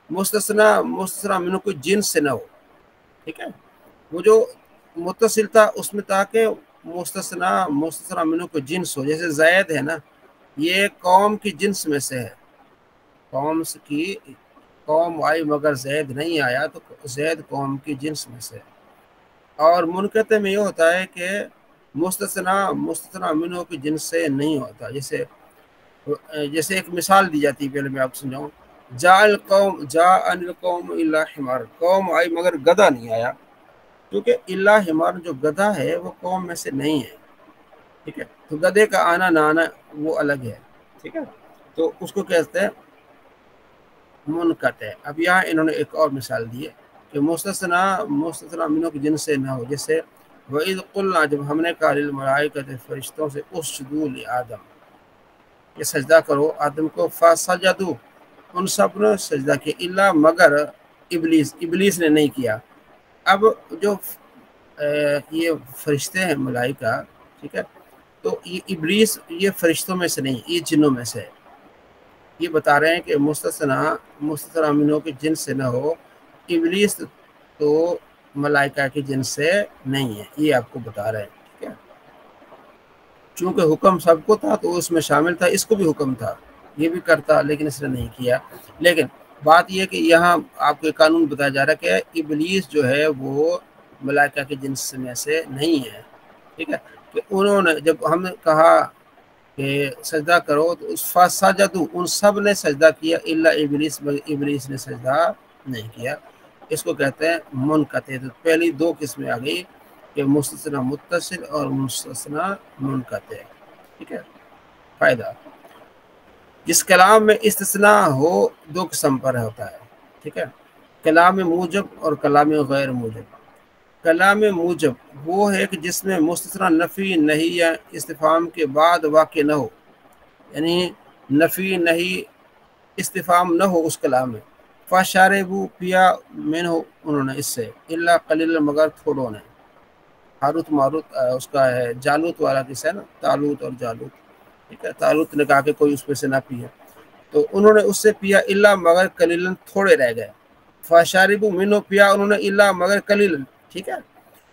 مستثنا منہ کوئی جنس سے نہ ہو. ٹھیک ہے، وہ جو متصل تھا اس میں تھا کہ مستثنا منہ کو جنس ہو. جیسے زید ہے نا، یہ قوم کی جنس میں سے ہے، قوم آئی مگر زید نہیں آیا، تو زید قوم کی جنس میں سے. اور منقطع میں یہ ہوتا ہے کہ مستثنا منہ کی جنس سے نہیں ہوتا. جیسے ایک مثال دی جاتی ہے، پہلے میں آپ سمجھاؤں. جاء القوم الا حمار، قوم آئی مگر گدھا نہیں آیا، کیونکہ الا حمار جو گدھا ہے وہ قوم میں سے نہیں ہے. ٹھیک ہے. تو گدھے کا آنا نہ آنا وہ الگ ہے. ٹھیک ہے. تو اس کو کہتے ہیں منقطع. اب یہاں انہوں نے ایک اور مثال دی ہے کہ مستثنا منوں کی جن سے نہ ہو. جیسے وَإِذْ قُلْنَا جب ہم نے کہا لِلْمَلَائِكَةِ فرشتوں سے اسجدوا لآدم کہ سجدہ کرو آدم کو فسجدوا ان سب نے سجدہ کیا الا مگر ابلیس نے نہیں کیا. اب جو یہ فرشتے ہیں ملائکہ ٹھیک ہے تو یہ ابلیس یہ فرشتوں میں سے نہیں یہ جنوں میں سے ہے. یہ بتا رہے ہیں کہ مستثنا منوں کے جن سے نہ ہو. ابلیس تو ملائکہ کے جن سے نہیں ہے یہ آپ کو بتا رہے ہیں. ٹھیک ہے. چونکہ حکم سب کو تھا تو اس میں شامل تھا اس کو بھی حکم تھا یہ بھی کرتا لیکن اس نے نہیں کیا. لیکن بات یہ کہ یہاں آپ کو قانون بتایا جا رہا ہے کہ ابلیس جو ہے وہ ملائکہ کے جنس میں سے نہیں ہے. ٹھیک ہے. کہ انہوں نے جب ہم نے کہا کہ سجدہ کرو تو اس فسجدوا ان سب نے سجدہ کیا الا ابلیس مگر ابلیس نے سجدہ نہیں کیا. اس کو کہتے ہیں منقطع. تو پہلی دو قسمیں آ گئی کہ مستثنا متصل اور مستثنا منقطع. ٹھیک ہے. فائدہ جس کلام میں استثناء ہو دو قسم پر ہوتا ہے. ٹھیک ہے. کلام موجب اور کلام غیر موجب. کلام موجب وہ ہے کہ جس میں مستثنا نفی نہیں یا استفہام کے بعد واقع نہ ہو. یعنی نفی نہیں استفہام نہ ہو اس کلام میں. فشاربوا پیا من ہو انہوں نے اس سے الا قلیل مگر تھوڑوں نے. ہاروت ماروت اس کا ہے جالوت والا قصہ ہے نا تالوت اور جالوت. ٹھیک ہے. تالوت نے کہا کہ کوئی اس میں سے نہ پیے تو انہوں نے اس سے پیا الا مگر قلیل تھوڑے رہ گئے. فشاربوا منہ پیا انہوں نے الا مگر قلیل. ٹھیک ہے.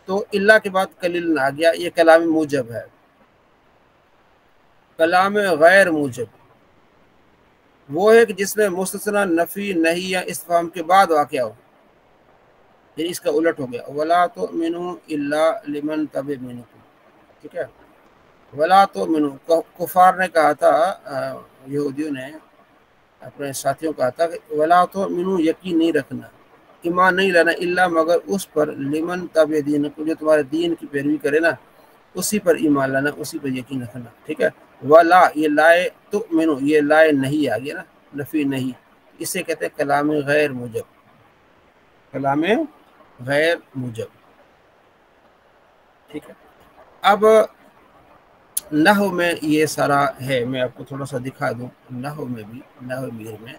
تو اللہ کے بعد قلیل آ گیا یہ کلام موجب ہے. کلام غیر موجب وہ ہے کہ جس میں مستثنا نفی نہیں یا استفہام کے بعد واقع ہو. یعنی اس کا الٹ ہو گیا ولا تؤمنوا الا لمن تبع منکم. ٹھیک ہے. ولا تؤمنوا کفار نے کہا تھا یہودیوں نے اپنے ساتھیوں کہا تھا کہ ولا تؤمنوا یقین نہیں رکھنا ایمان نہیں لانا الا مگر اس پر لمن تبع دینکم جو تمہارے دین کی پیروی کرے نا اسی پر ایمان لانا اسی پر یقین رکھنا. ٹھیک ہے. ولا یہ لائے تؤمنوا یہ لائے نہیں آ گیا نا نفی نہیں اسے کہتے ہیں کلام غیر موجب. کلام غیر موجب. ٹھیک ہے. اب نحو میں یہ سارا ہے میں آپ کو تھوڑا سا دکھا دوں نحو میں بھی نحو میر میں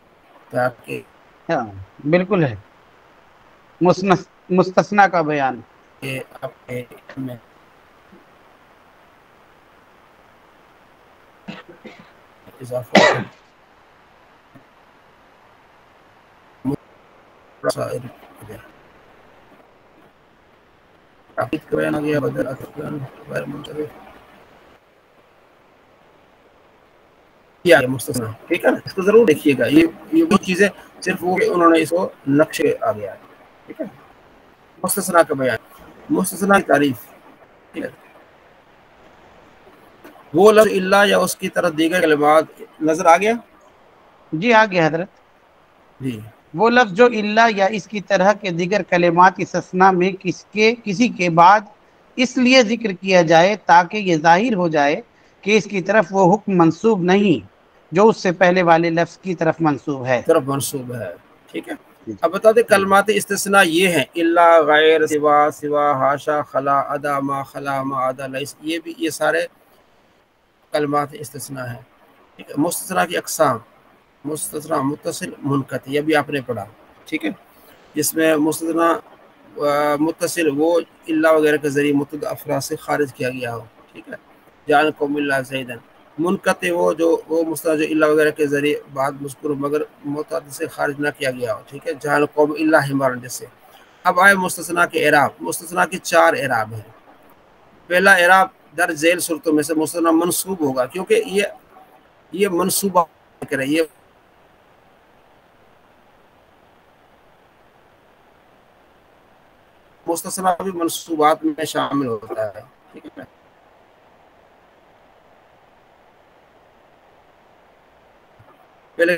تاکہ ہاں بالکل ہے مستثنا کا بیان. آپ میں اضافہ کیا ہے مستثنا. ٹھیک ہے. اس کو ضرور دیکھیے گا یہ وہ چیزیں صرف وہ انہوں نے اس کو نقشے آ گیا ہے. ٹھیک ہے. مستثنا کا بیان مستثنا کی تعریف. ٹھیک ہے. وہ لفظ اللہ یا اس کی طرح دیگر کلمات نظر آ گیا. جی آ گیا حضرت. جی وہ لفظ جو اللہ یا اس کی طرح کے دیگر کلمات استثناء میں کسی کے بعد اس لیے ذکر کیا جائے تاکہ یہ ظاہر ہو جائے کہ اس کی طرف وہ حکم منسوب نہیں جو اس سے پہلے والے لفظ کی طرف منسوب ہے. طرف منسوب ہے. ٹھیک ہے. اب بتا دیں کلمات استثناء یہ ہیں اللہ غیر سوا حاشا خلا ادا ما خلا ما ادا لیس یہ سارے کلمات استثناء ہیں. ٹھیک ہے. مستثناء کی اقسام مستثناء متصل منقطع یہ بھی آپ نے پڑھا. ٹھیک ہے. جس میں مستثناء متصل وہ اللہ وغیرہ کے ذریعے متعدد افراد سے خارج کیا گیا ہو. ٹھیک ہے. جان قوم اللہ زیدن. منقطع وہ مستثناء جو اللہ وغیرہ کے ذریعے بعد مذکور مگر متعدد سے خارج نہ کیا گیا ہو. ٹھیک ہے. جان قوم اللہ حمار جیسے. اب آئے مستثناء کے اعراب. مستثناء کے 4 اعراب ہیں. پہلا اعراب در ذیل صورتوں میں سے مستثنیٰ منصوب ہوگا کیونکہ یہ منصوبہ کرے یہ مستثنیٰ بھی منصوبات میں شامل ہوتا ہے. ٹھیک ہے. پہلے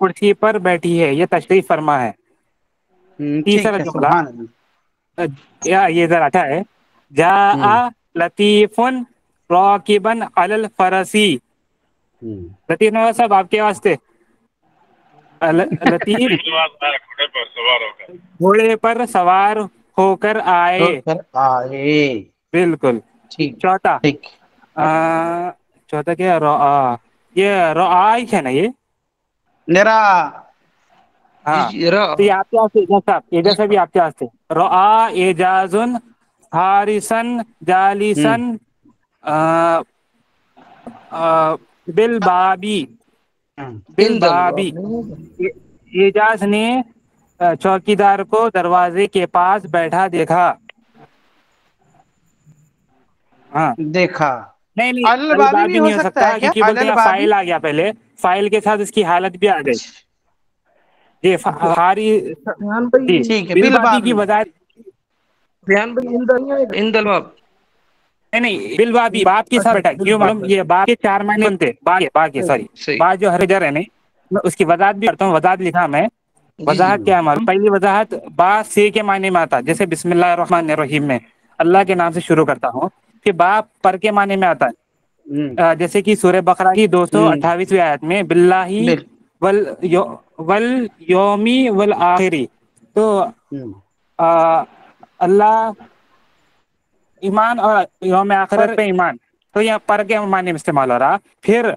کرسی پر بیٹھی ہے، یہ تشریف فرما ہے۔ تیسرا ٹھیک ہے، جملہ سبحان اللہ۔ یہ ذرا اچھا ہے، جاء لطیف راکبا علی الفرسی۔ لطیف نواز صاحب آپ کے واسطے، لطیف گھوڑے پر سوار ہو کر ہو آئے، کر آئے، بالکل۔ ٹھیک چوتھا ٹھیک۔ چوتھا کیا، رعا، یہ رعا ہے نا یہ؟ میرا ہاں تو یہ آپ کے واسطے اعجاز صاحب، اعجاز صاحب یہ آپ کے واسطے، رعا اعجاز حارسن جالسن بالبابی، بالبابی، اعجاز نے چوکیدار کو دروازے کے پاس بیٹھا دیکھا۔ ہاں دیکھا، نہیں نہیں، البابی بھی البابی ہو نہیں ہو سکتا ہے سکتا کیا؟ کیونکہ بولتے ہیں البابی، فائل آ گیا پہلے، فائل کے ساتھ اس کی حالت بھی آ گئی۔ جی ہاری، جی ٹھیک ہے، بالبابی کی بالبابی۔ وضاحت، ریحان بھائی ان دلواب نہیں بالبابی، باپ کے ساتھ بیٹھا، کیوں معلوم؟ یہ با کے 4 معنی بنتے، با کے سوری، صحیح، با جو ہر جر ہے نہیں، میں اس کی وضاحت بھی کرتا ہوں، وضاحت لکھا میں۔ جی جی وضاحت کیا ہے معلوم؟ پہلی وضاحت با سے کے معنی میں آتا، جیسے بسم اللہ الرحمن الرحیم میں اللہ کے نام سے شروع کرتا ہوں، پھر با پر کے معنی میں آتا ہے، جیسے کہ سورہ بقرہ کی 228ویں آیت میں باللہ والیومی والآخری، تو اللہ، ایمان اور یوم آخرت پہ ایمان، تو یہ پر کے معنی میں استعمال ہو رہا۔ پھر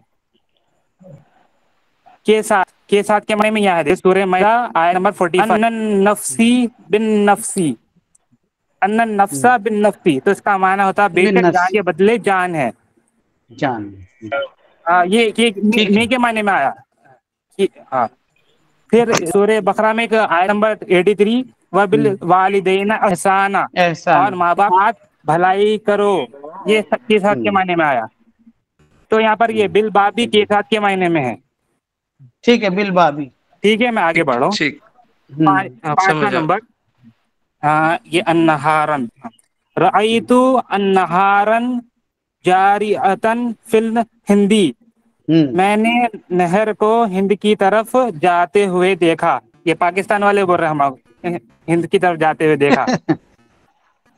کے ساتھ کے معنی میں یہ ہے سورہ مائدہ آیت نمبر 45، ان النفسی بالنفسی، ان النفس بالنفسی، تو اس کا معنی ہوتا ہے بے شک جان کے بدلے جان ہے، جان، یہ ٹھیک ہے۔ نے کے معنی میں آیا۔ ہاں پھر سورہ بقرہ میں آیت نمبر 83، وبالوالدین احسانا، اور احسان، ماں باپ بھلائی کرو، یہ سب کے ساتھ کے معنی میں آیا۔ تو یہاں پر یہ بالبابی کے ساتھ کے معنی میں ہے۔ ٹھیک ہے، بالبابی، ٹھیک ہے، میں آگے بڑھ رہا ہوں۔ ٹھیک، پانچواں سمجھ آ نمبر، یہ النہارن، رأیت النہارن جاریۃن فی الہندی، میں نے نہر کو ہند کی طرف جاتے ہوئے دیکھا۔ یہ پاکستان والے بول رہے ہیں، ہم ہند کی طرف جاتے ہوئے دیکھا۔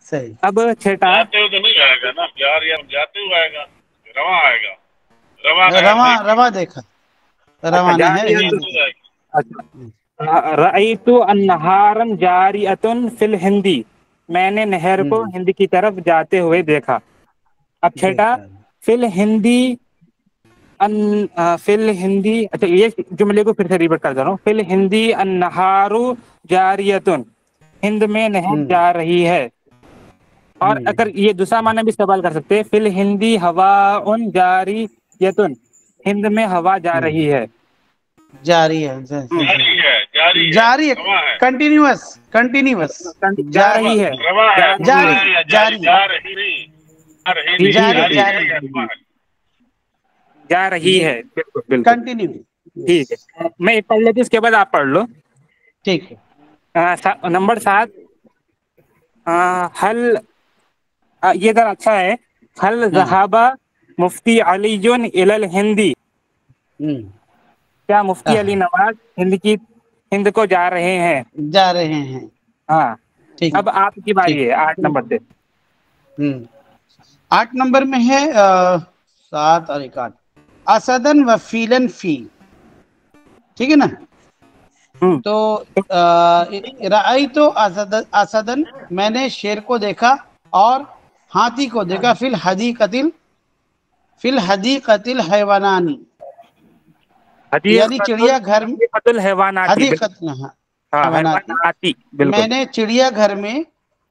صحیح۔ اب چھٹا، جاتے ہوئے تو نہیں آئے گا نا، جاتے ہوئے آئے گا، رواں آئے گا، رواں رواں دیکھا، اچھا روانہ ہے جاریۃ، ہند کی۔ اچھا رأیت النہارن جاریۃ فی الہندی، میں نے نہر کو ہند کی طرف جاتے ہوئے دیکھا۔ اب چھٹا، دیکھا، فی الہندی، فی الہندی، اچھا یہ جملے کو پھر سے ریپیٹ کر دے رہا ہوں، فی الہندی النہار جاریۃ، ہند میں نہر جا رہی ہے۔ اور اگر یہ دوسرا معنی بھی استعمال کر سکتے، فی الہندی ہواء جاریۃ، ہند میں ہوا جا رہی ہے، جاری ہے، جاری ہے، کنٹینیوس، کنٹینیوس، جا رہی ہے، رواں ہے، جا رہی ہے، جاری، جا رہی نہیں، جا رہی جی نہیں، جی جاری، جا رہی ہے، بالکل بالکل کنٹینیو، ٹھیک ہے۔ میں ایک پڑھ لیتی ہوں، اس کے بعد آپ پڑھ لو۔ ٹھیک ہے۔ نمبر 7، حل، یہ ذرا اچھا ہے، حل ذہب مفتی علی الی الہندی، کیا مفتی علی نواز ہند کو جا رہے ہیں؟ جا رہے ہیں، ہاں ٹھیک، اب آپ کی ٹھیک۔ باری ہے 8 نمبر سے۔ 8 نمبر میں ہے 7 اور 8، اسدن و فیلن فی، ٹھیک ہے نا؟ تو رأیت اسدن، میں نے شیر کو دیکھا اور ہاتھی کو دیکھا، فی الحدیقۃ الحیوانانی، یعنی چڑیا گھر، حدیقۃ الحیواناتی، حدیقت ہاں حیواناتی، حیواناتی، بالکل میں نے چڑیا گھر میں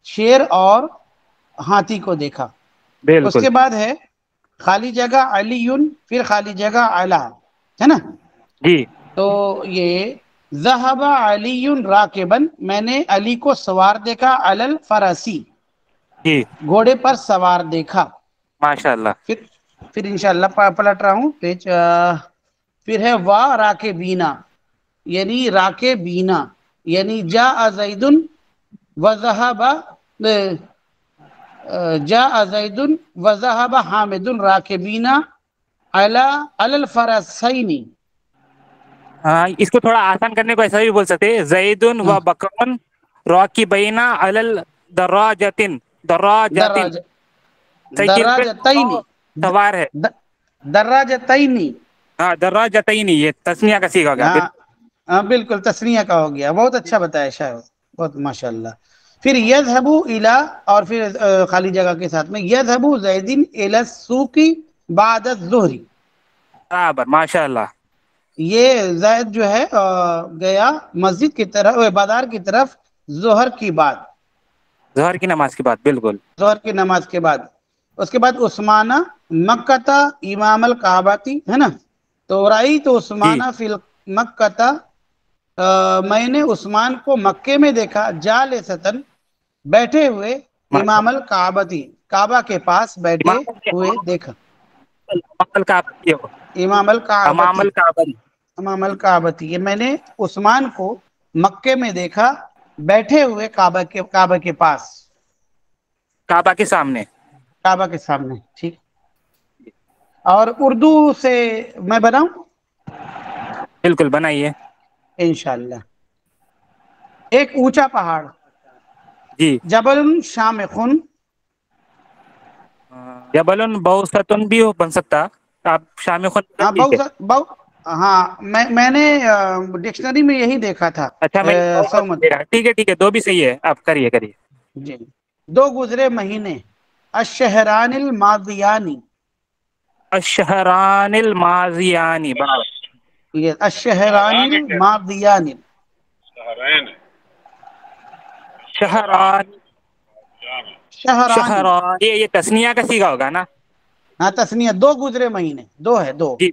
شیر اور ہاتھی کو دیکھا۔ اس بالکل کے بعد ہے خالی جگہ علی، پھر خالی جگہ اعلی، ہے نا؟ جی تو یہ ذہب علی راکبن، میں نے علی کو سوار دیکھا، علی الفرسی، جی گھوڑے پر سوار دیکھا۔ ماشاء اللہ، پھر انشاءاللہ پلٹ رہا ہوں پیج، پھر ہے وا راکبینا، یعنی راکبینا، یعنی جاء زید وذهب، جاء زید وذهب حامد راکبینا علی الفرسین، اس کو تھوڑا آسان کرنے کو ایسا بھی بول سکتے ہیں، زیدن و بکرن راکبین علی الدراجتن، دراجتن سائیکل پہ دراجتین، سوار ہے، دراجتین، ہاں دراجتین، یہ تسنیہ کا صیغہ ہو گیا. ہاں بالکل تسنیہ کا ہو گیا. بہت اچھا بتایا شاید، بہت ماشاءاللہ. پھر یذهبوا الی، اور پھر خالی جگہ کے ساتھ میں یذهبوا زیدن الی السوق بعد الظہر. برابر ماشاء اللہ. یہ زید جو ہے گیا مسجد کی طرف، بازار کی طرف ظہر کی بعد، ظہر کی نماز کے بعد، بالکل ظہر کی نماز کے بعد. اس کے بعد عثمانہ مکہ امام الکعباتی ہے نا، تو رأیت عثمانہ فی مکہ، میں نے عثمان کو مکے میں دیکھا، جالستن بیٹھے ہوئے، امام الکعباتی کعبہ کے پاس بیٹھے ہوئے دیکھا. امام الکعباتی، امام الکعباتی، یہ میں نے عثمان کو مکے میں دیکھا بیٹھے ہوئے کعبہ کے پاس، کعبہ کے سامنے، کعبہ کے سامنے. ٹھیک. اور اردو سے میں بناؤں؟ بالکل بنائیے انشاءاللہ. ایک اونچا پہاڑ، جی. جبل شامخن، جبل بوستن بھی بن سکتا، آپ شامخن. ہاں میں نے ڈکشنری میں یہی دیکھا تھا. اچھا ٹھیک ہے ٹھیک ہے، دو بھی صحیح ہے، آپ کریے. جی. دو گزرے مہینے، الشہران الماضیانی، الشہران الماضیانی، یہ الشہران الماضیانی، شہران، شہران، یہ تسنیہ کا صیغہ ہوگا نا؟ ہاں تسنیہ. دو گزرے مہینے، دو ہے، دو. جی.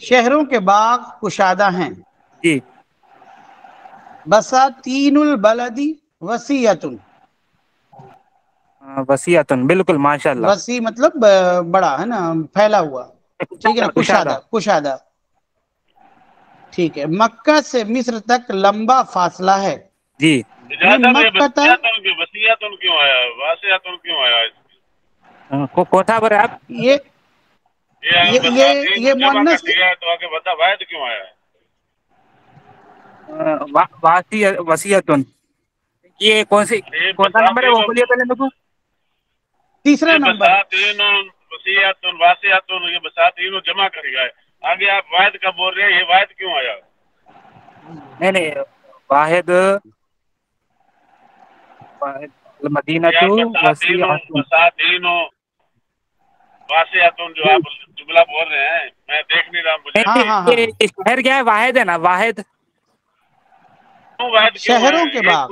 شہروں کے باغ کشادہ ہیں. جی. بساتین البلدی وسیعتن، وسیعتن، بالکل ماشاء اللہ. وسیع مطلب بڑا ہے نا، پھیلا ہوا. ٹھیک ہے نا، کشادہ، کشادہ. ٹھیک ہے. مکہ سے مصر تک لمبا فاصلہ ہے. جی. وسیعتن کیوں آیا، واسعتن کیوں آیا؟ کون سا بر آپ؟ یہ مؤنث تو آگے بتا، واحد کیوں آیا ہے؟ وسیعتن، یہ کون سا نمبر ہے وہ بولیے پہلے میرے کو. تیسرا نمبر. وسیعتن، واسعتن، یہ بساتین جمع کر گیا ہے. آگے آپ واحد کا بول رہے ہیں، یہ واحد کیوں آیا؟ نہیں واحد مدینہ تو بساتین واسعتن جو آپ جملہ بول رہے ہیں، میں دیکھ نہیں رہا. مجھے شہر کیا ہے؟ واحد ہے نا، واحد. شہروں کے بعد.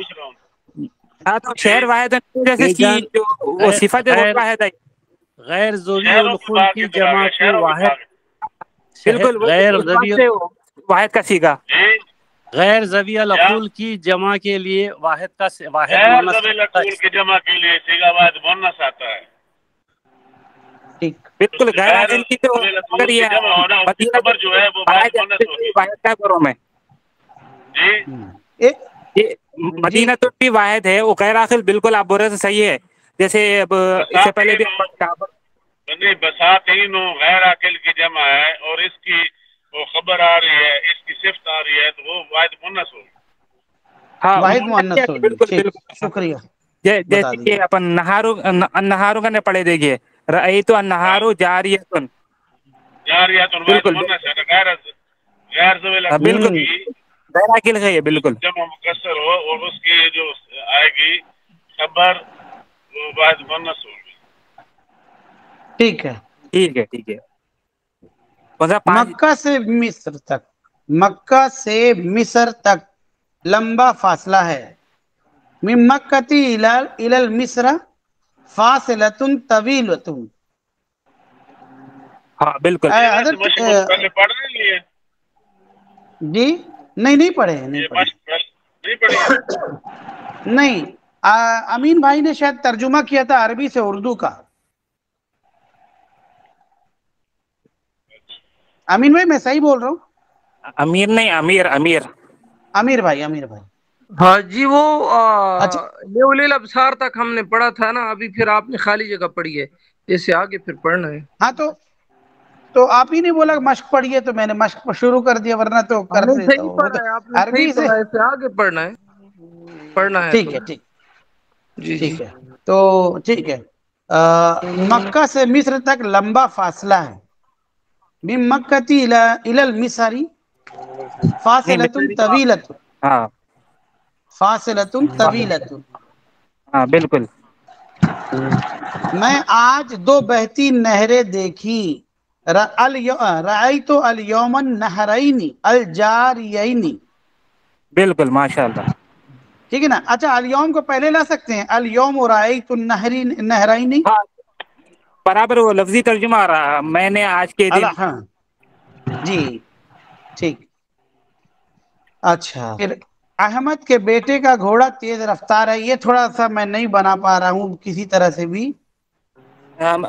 ہاں تو شہر واحد ہے، جیسے کہ وہ صفت ہے، وہ واحد ہے. غیر ذوی الخل کی جمع کو واحد، بالکل واحد کا صیغہ. غیر ذوی العقول کی جمع کے لیے واحد کا واحد مؤنث کی جمع کے لیے صیغہ واحد مؤنث آتا ہے. بالکل غیر عاقل کی تو اگر یہ خبر جو ہے وہ واحد مؤنث ہوگی. واحد کیا کروں میں؟ جی مدینہ تو بھی واحد ہے، وہ غیر عاقل بالکل آپ بول رہے تھے صحیح ہے. جیسے اب اس سے پہلے بھی بساتین غیر عاقل کی جمع ہے، اور اس کی وہ خبر آ رہی ہے، اس کی صفت آ رہی ہے، تو وہ واحد مؤنث ہوگی. ہاں واحد مؤنث ہوگی. بالکل بالکل. شکریہ. جیسے کہ اپن نہارو کا پڑھے دیکھیے، رأیت النہار جاریۃ، جاریۃ واحد مؤنث ہے، غیر ذوی العقول کی غیر عاقل ہے یہ، بالکل جمع مکسر ہو اور اس کی جو آئے گی خبر وہ واحد مؤنث ہوگی. ٹھیک ہے ٹھیک ہے ٹھیک ہے. مکہ سے مصر تک، مکہ سے مصر تک لمبا فاصلہ ہے. من مکتی الی المصر فاصلۃ طویلۃ. ہاں بالکل. پہلے پڑھ رہے ہیں جی نہیں پڑھے ہیں، نہیں پڑھے. نہیں، امین بھائی نے شاید ترجمہ کیا تھا عربی سے اردو کا. امین بھائی میں صحیح بول رہا ہوں؟ امیر نہیں، امیر امیر امیر بھائی. ہاں جی، وہ لیول الابصار تک ہم نے پڑھا تھا نا، ابھی پھر آپ نے خالی جگہ پڑھی ہے، اس سے آگے پھر پڑھنا ہے. تو آپ ہی نے بولا مشق پڑھیے تو میں نے مشق شروع کر دیا، ورنہ تو کر نہیں دیتا صحیح ہوں پڑھا ہے آپ نے، عربی صحیح سے۔ پڑھا ہے، اس سے آگے پڑھنا ہے ٹھیک تو ہے، ٹھیک جی جی۔ ٹھیک ہے، تو ٹھیک ہے، مکہ سے مصر تک لمبا فاصلہ ہے، من مکتی الی المصری نہیں فاصلۃ مصری، طویلۃ، ہاں فاصلۃ طویلۃ۔ ہاں بالکل۔ میں آج دو بہتی نہریں دیکھی، رأیت الیوم النہرین الجاریین۔ بالکل ماشاء اللہ۔ ٹھیک ہے نا؟ اچھا الیوم کو پہلے لا سکتے ہیں، الیوم رأیت النہرین۔ ہاں برابر وہ لفظی ترجمہ آ رہا، میں نے آج کے دن۔ ہاں جی ٹھیک۔ اچھا پھر احمد کے بیٹے کا گھوڑا تیز رفتار ہے، یہ تھوڑا سا میں نہیں بنا پا رہا ہوں کسی طرح سے بھی۔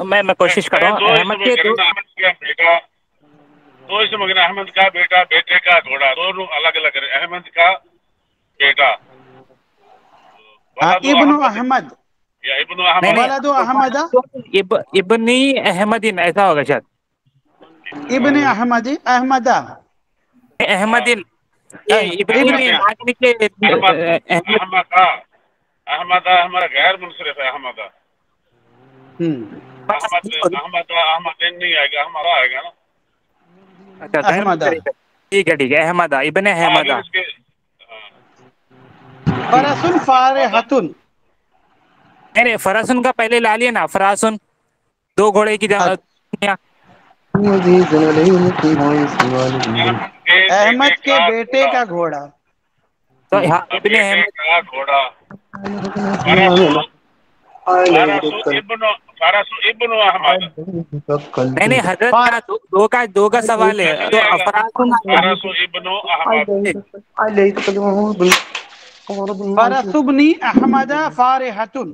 میں کوشش کر رہا دو ہوں۔ ہی احمد سمجھ کے کر دو احمد کا بیٹا، دو ہی سمجھ احمد کا بیٹا، بیٹے کا گھوڑا، دونوں الگ الگ ہے۔ احمد کا بیٹا ولد ابن احمد احمد، یا ابن نہیں احمد، ولد احمد، ابنی احمدین ایسا ہوگا شاید، ابن احمد، احمدہ، احمدین، یہ ابنی ابن میں معنی کے احمد احمد۔ احمد ہمارا غیر منصرف ہے۔ احمد احمد نہیں آئے گا، ہمارا آئے گا نا۔ اچھا غیر احمدہ۔ منصرف ہے، ٹھیک ہے ٹھیک ہے، احمدہ، ابن احمدہ۔ اس کے فرسن فارحتن، نہیں فراسن کا پہلے لا لیا نا، فراسن دو گھوڑے کی احمد کے بیٹے کا گھوڑا، تو ابن بیٹے احمد، کا گھوڑا، فارسو ابن احمد، نہیں نہیں حضرت کا دو کا سوال ہے تو فارسو ابن احمد، فرس ابن احمد فارحتن،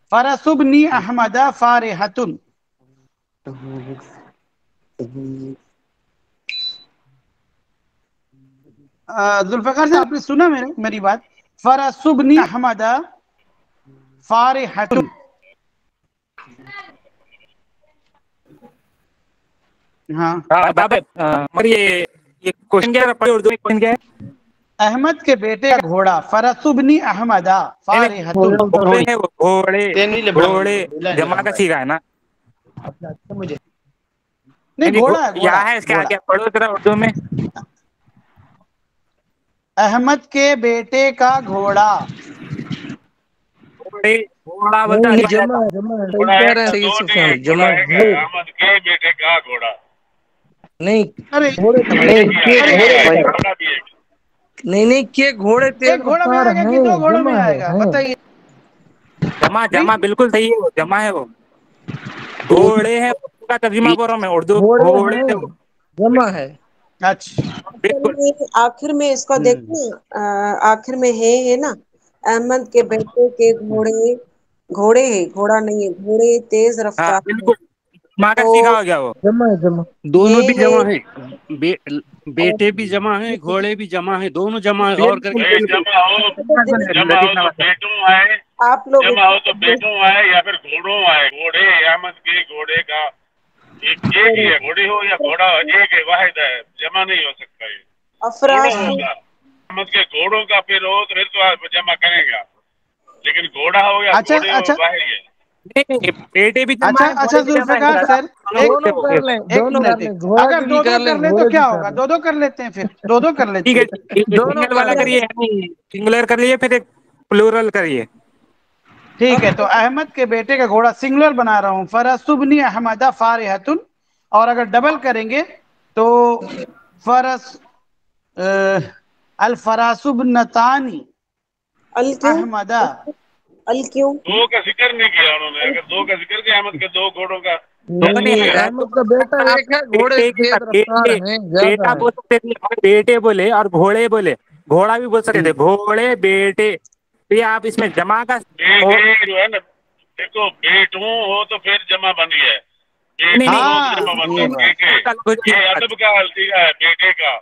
فرس ابن احمد فارحتن۔ ذوالفقار سے آپ نے سنا میری بات؟ فرس ابن احمد فارحتن، ہاں یہ کوشچن کیا ہے اردو میں؟ کوشچن کیا ہے؟ احمد کے بیٹے کا گھوڑا، فرس ابن احمد فارحتن، گھوڑے ہیں وہ، گھوڑے جمع کا سیکھا ہے نا؟ نہیں گھوڑا ہے، گھوڑا یہاں ہے اس کے گھوڑا۔ آگے پڑھو ذرا اردو میں۔ احمد کے بیٹے کا گھوڑا، گھوڑا بولتا نہیں ہے جمع ہے، جمع ہے، صحیح گھوڑا کہہ ہے رہے ہیں گا، سید دو سفیان، نہیں، جمع گھوڑا ہے گا، ہے احمد کے بیٹے کا گھوڑا، نہیں، ارے گھوڑے ایک ہی کے آئے گا، گھوڑے ایک ہیں، گھوڑا بھی ہے۔ نہیں کے گھوڑے تیز ایک گھوڑا میں رفتار آئے گا کہ ہیں، دو گھوڑوں میں جمع آئے ہے، گا بتائیے؟ جمع نہیں جمع بالکل صحیح ہے، وہ جمع ہے، وہ گھوڑے ہیں، اردو کا ترجمہ بول رہا ہوں میں، اردو گھوڑے گھوڑے ہیں، تھے وہ، جمع ہے۔ اچھا بالکل۔ آخر میں اس کو دیکھنا، آخر میں ہے نا، احمد کے بیٹے کے گھوڑے ہے، گھوڑا نہیں ہے، گھوڑے تیز ہاں رفتار ہے، بالکل، ماں کا تو سیکھا ہو گیا وہ۔ جمع ہے، جمع دونوں بھی یہ ہے۔ جمع ہیں، بیٹے بھی جمع ہیں، گھوڑے بھی جمع ہیں، دونوں جمع ہیں، اور کر کے بالکل بالکل، جمع ہو تو بیٹوں آئے، آپ لوگ جمع ہو تو بیٹوں آئے یا پھر گھوڑوں آئے، گھوڑے احمد کے گھوڑے کا ایک ہی ہے، گھوڑی ہو یا گھوڑا ہو، ایک ہے، واحد ہے، جمع نہیں ہو سکتا، یہ گھوڑوں افراس ہوگا، احمد کے گھوڑوں کا پھر ہو تو پھر تو جمع کریں گا، لیکن گھوڑا ہو یا اچھا گھوڑے ہو اچھا واحد ہے۔ نہیں بیٹے بھی جمع اچھا ہے، اچھا گھوڑے بھی جمع ذوالفقار ہے، سر، دونوں کر لیں، ایک دونوں کر منٹ، لیں، گھوڑا اگر کی بھی دو کر لیں، کر لیں تو گھوڑے کیا بھی کر ہوگا؟ لیں، دو کر لیتے ہیں، پھر دو کر لیتے ٹھیک ہیں۔ ہے، دونوں سنگل کر والا لیں۔ کریے، سنگولر کریے، پھر ایک پلورل کریے۔ ٹھیک ہے، تو احمد کے بیٹے کا گھوڑا سنگولر بنا رہا ہوں، فرس ابن احمد فارحتن، اور اگر ڈبل کریں گے تو فرس الفراس ابنتانی الکیوں احمدہ۔ الکیوں دو کا ذکر نہیں کیا انہوں نے، اگر دو کا ذکر کیا احمد کے دو گھوڑوں کا دو نہیں نہیں، حضرت، احمد کا بیٹا اگر آپ ایک ہے، گھوڑے بیٹے تیز رفتار ہیں، زیادہ بیٹا ہیں۔ بول سکتے تھے، اور بیٹے بولے اور گھوڑے بولے، گھوڑا بھی بول سکتے تھے، گھوڑے بیٹے، تو یہ آپ اس میں جمع کا بیٹے جو ہے نا، دیکھو بیٹوں ہو تو پھر جمع بن گیا ہے، نہیں بیٹوں ہو تو ہاں جمع بنتا یہ ہے، بات، بیٹے یہ ادب کا الطیفہ ہے بیٹے کا،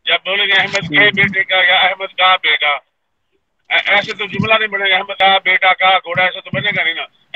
جب بولیں گے احمد کے بیٹے کا یا احمد کا بیٹا، ایسے تو جملہ نہیں بنے گا، احمد کا بیٹا کا گھوڑا، ایسا تو بنے گا نہیں نا،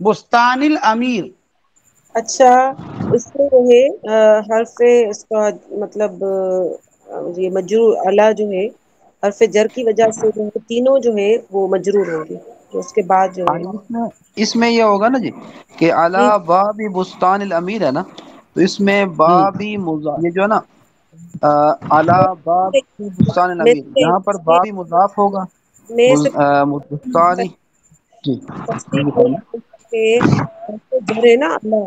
بستان الامیر. اچھا اس میں جو ہے حرف اس کا مطلب یہ مجرور اعلی جو ہے حرف جر کی وجہ سے جو ہے تینوں جو ہے وہ مجرور ہوں گے جو اس کے بعد جو ہے. اس میں یہ ہوگا نا جی کہ جی اعلی باب بستان الامیر ہے نا، تو اس میں بابی مضاف، یہ جو ہے نا اعلی باب بستان میں الامیر، یہاں پر بابی مضاف ہوگا بستانی. جی تصدیق جی یہ فرمائیں. کہ حرف جر ہے نا اللہ،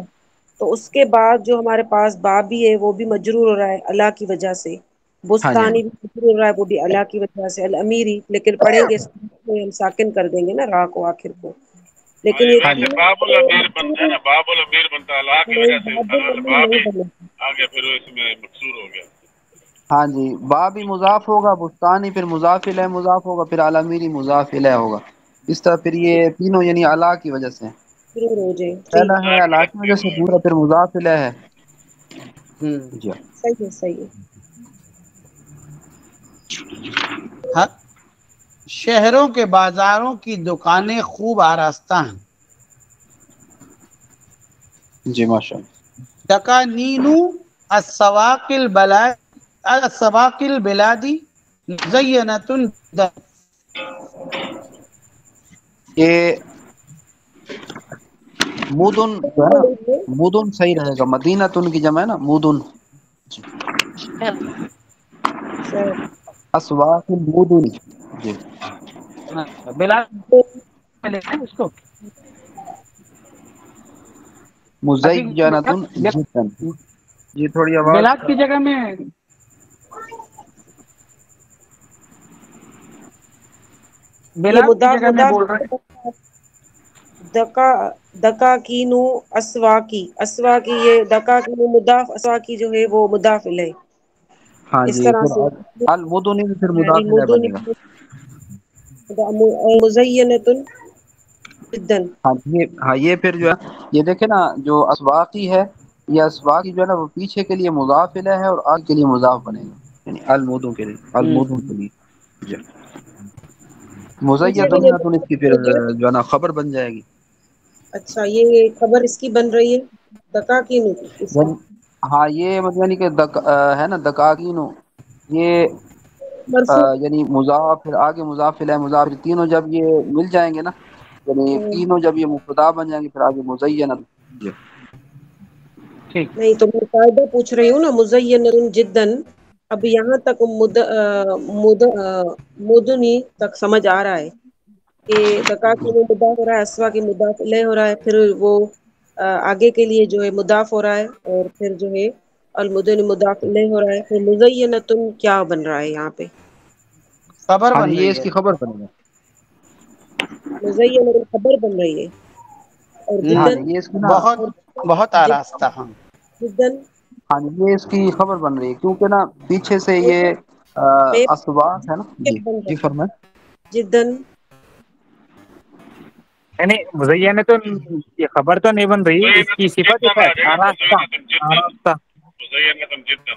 تو اس کے بعد جو ہمارے پاس بابی ہے وہ بھی مجرور ہو رہا ہے اللہ کی وجہ سے، ہاں جی ہاں بستانی جی بھی مجرور ہو رہا ہے وہ بھی اللہ کی وجہ سے، الامیری لیکن پڑھیں گے ہم ساکن کر دیں گے نا را کو آخر کو، ہاں لیکن جی، یہ ہاں جی ویسے تینوں باب تو الامیر بنتا ہے مجرور نا، باب الامیر بنتا ہے اللہ کی نہیں، وجہ سے، باب الامیر باب نہیں ہی بنے. آگے پھر اس میں مقصور ہو گیا. ہاں جی، بابی مضاف ہوگا، بستانی پھر مضاف الیہ مضاف ہوگا، پھر الامیری مضاف الیہ ہوگا. اس طرح پھر یہ تینوں یعنی اللہ کی وجہ سے ضرور ہو جائے. ٹھیک پہلا ہے اللہ کی اللہ وجہ کی سے وجہ سے، دوسرا پھر مضاف الیہ ہے. جی صحیح ہے صحیح ہے. شہروں کے بازاروں کی دکانیں خوب آراستہ ہیں. جی ماشاء اللہ. دکانین السواق البلادی مزینۃ. یہ مدن جو ہے نا، مدن صحیح رہے گا، مدینہ تن کی جمع ہے نا مدن. اسواق المدن. جی اس کو مزینۃ جدا. جی تھوڑی آواز بلاد کی جگہ میں یہ بلاد کی مضاف جگہ میں مضاف بول رہے ہیں. دکاکینو اسواقی، اسواقی یہ دکاکینو مضاف، اسواقی جو ہے وہ مضاف الیہ. ہاں اس جی، طرح پھر سے المدن بھی پھر مضاف الیہ المدن بنے گا. مزینۃ جدا. ہاں یہ پھر جو ہے یہ دیکھیں نا، جو اسواقی ہے یہ اسواقی جو ہے نا وہ پیچھے کے لیے مضاف الیہ ہے اور آگ کے لیے مضاف بنے گا، یعنی المدن کے لیے، المدن کے لیے. جی اچھا مزینۃ اس کی پھر جو ہے نا خبر بن جائے گی. اچھا یہ خبر اس کی بن رہی ہے دکاکینو کی اس کی. ہاں یہ مطلب یعنی کہ ہے نا دکاکینو، یہ مرفوع. یعنی مضاف پھر آگے مضاف الیہ مضاف، تینوں جب یہ مل جائیں گے نا، یعنی تینوں جب یہ مبتدا بن جائیں گے پھر آگے مزینۃ. ٹھیک. نہیں تو میں قاعدہ پوچھ رہی ہوں نا، مزینۃ جدا. اب یہاں تک مدنی تک سمجھ آ رہا ہے کہ دکاکینو مضاف ہو رہا ہے، اسواقی مضاف الیہ ہو رہا ہے، پھر وہ آگے کے لیے جو ہے مضاف ہو رہا ہے، اور پھر جو ہے المدن مضاف الیہ ہو رہا ہے، پھر مزینۃ کیا بن رہا ہے یہاں پہ؟ خبر ہاں بن جی یہ رہی اس ہے. کی خبر بنے گا. مزینۃ خبر بن رہی ہے، اور ہاں جدن جی یہ اس کی نا، بہت بہت آراستہ. ہاں جدن ہاں جی یہ اس کی خبر بن رہی ہے، کیونکہ نا پیچھے سے یہ اسواق ہے نا. جی بن جی رہا فرمائیں. جدن. یعنی مزینۃ یہ خبر تو نہیں بن رہی، اس کی صفت جدا ہے آ جائے گا، آراستہ. جدا آراستہ جدا.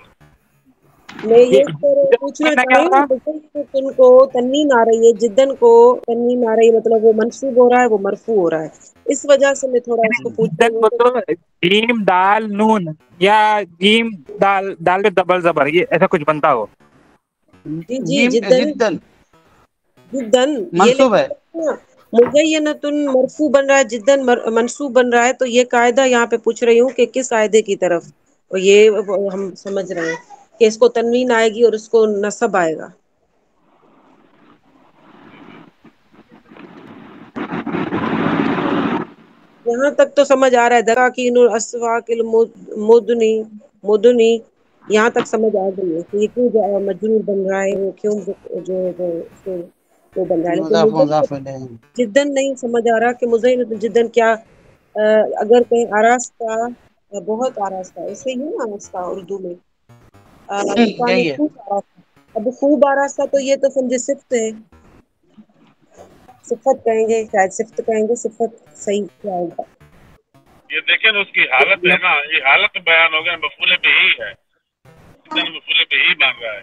میں یہ یہ پوچھنا میں چاہ کیا رہی ہوتا ہوں، جدن کو تنوین آ رہی ہے، جدن کو تنوین آ رہی ہے، مطلب وہ منصوب ہو رہا ہے، وہ مرفوع ہو رہا ہے، اس وجہ سے میں تھوڑا اس کو پوچھ رہی جدن ہوں. کو تو جیم دال نون یا جیم دال پہ ڈبل زبر، یہ ایسا کچھ بنتا ہو. جی جی جیم جدن جدن جدن یہ منصوب ہے. مزینۃ مرفوع بن رہا ہے، جدن منصوب بن رہا ہے، تو یہ قاعدہ یہاں پہ پوچھ رہی ہوں کہ کس قاعدے کی طرف، اور یہ ہم سمجھ رہے ہیں کہ اس کو تنوین آئے گی اور اس کو نصب آئے گا. یہاں تک تو سمجھ آ رہا ہے، دکاکین الاسواق مدنی یہاں تک سمجھ آ گئی ہے کہ یہ کیوں مجرور بن رہا ہے، وہ کیوں جو وہ بن رہا ہے، لیکن مضاف مجھے مضاف الیہ. جدن نہیں سمجھ آ رہا کہ مزینۃ جدن کیا، اگر کہیں آراستہ بہت آراستہ ایسے ہی نا، آراستہ اردو میں دکانیں یہی ہے. خوب آراستہ. اب خوب آراستہ تو یہ تو سمجھے صفت ہے، صفت کہیں گے، شاید صفت کہیں گے، صفت صحیح کیا ہوگا. یہ دیکھیں نا اس کی حالت ہے نا، یہ حالت بیان ہو گیا، مفعول به ہی ہے، جدا مفعول به ہی بن رہا ہے.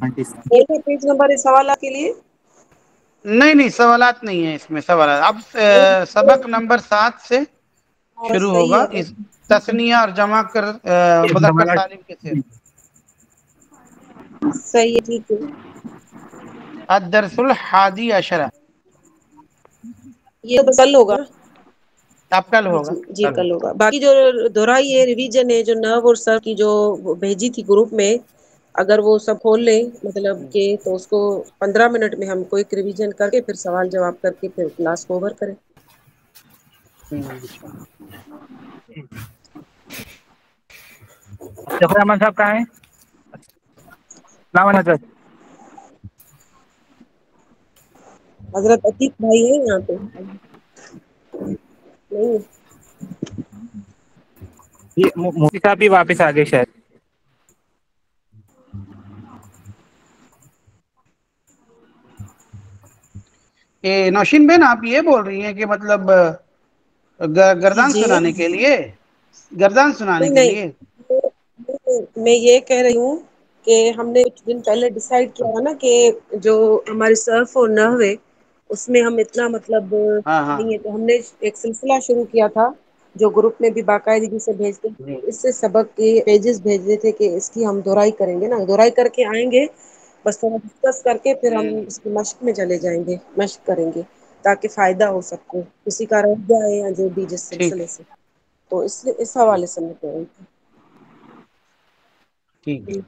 کون سا پیج نمبر ہے سوالات کے لیے؟ نہیں سوالات نہیں ہے اس میں سوالات. اب سبق نمبر 7 سے شروع صحیح ہوگا ہے. اس تثنیہ اور جمع کر مذکر سالم کے صرف. صحیح ہے، ٹھیک ہے. الدرس الحادی عشرہ یہ کل ہوگا. اب کل ہوگا. جی کل ہوگا. باقی جو دہرائی ہے، ریویژن ہے، جو نو اور سر کی جو بھیجی تھی گروپ میں، اگر وہ سب کھول لیں مطلب کہ تو اس کو 15 منٹ میں ہم کو ایک ریویژن کر کے پھر سوال جواب کر کے پھر کلاس کو اوور کریں. جفر احمد صاحب کہاں ہیں؟ السلام علیکم. حضرت عتیق بھائی ہیں یہاں پہ؟ نہیں. مفتی صاحب بھی واپس آ گئے شاید. نوشین بہن آپ یہ بول رہی ہیں کہ مطلب گردان جی سنانے کے لیے، گردان سنانے کے نہیں لیے میں یہ کہہ رہی ہوں کہ ہم نے کچھ دن پہلے ڈیسائیڈ کیا ہے نا کہ جو ہماری صرف اور نحو ہے اس میں ہم اتنا مطلب نہیں ہے، تو ہم نے ایک سلسلہ شروع کیا تھا جو گروپ میں بھی باقاعدگی سے بھیجتے ہیں. اس سے سبق کے پیجز بھیجنے تھے کہ اس کی ہم دہرائی کریں گے نا، دہرائی کر کے آئیں گے، بس تھوڑا ڈسکس کر کے پھر ہم اس کی مشق میں چلے جائیں گے، مشق کریں گے تاکہ فائدہ ہو سب کو، کسی کا رہ جائے یا جو بھی جس ٹھیک سلسلے سے. تو اس حوالے سے میں کہہ رہی تھی. ٹھیک ہے.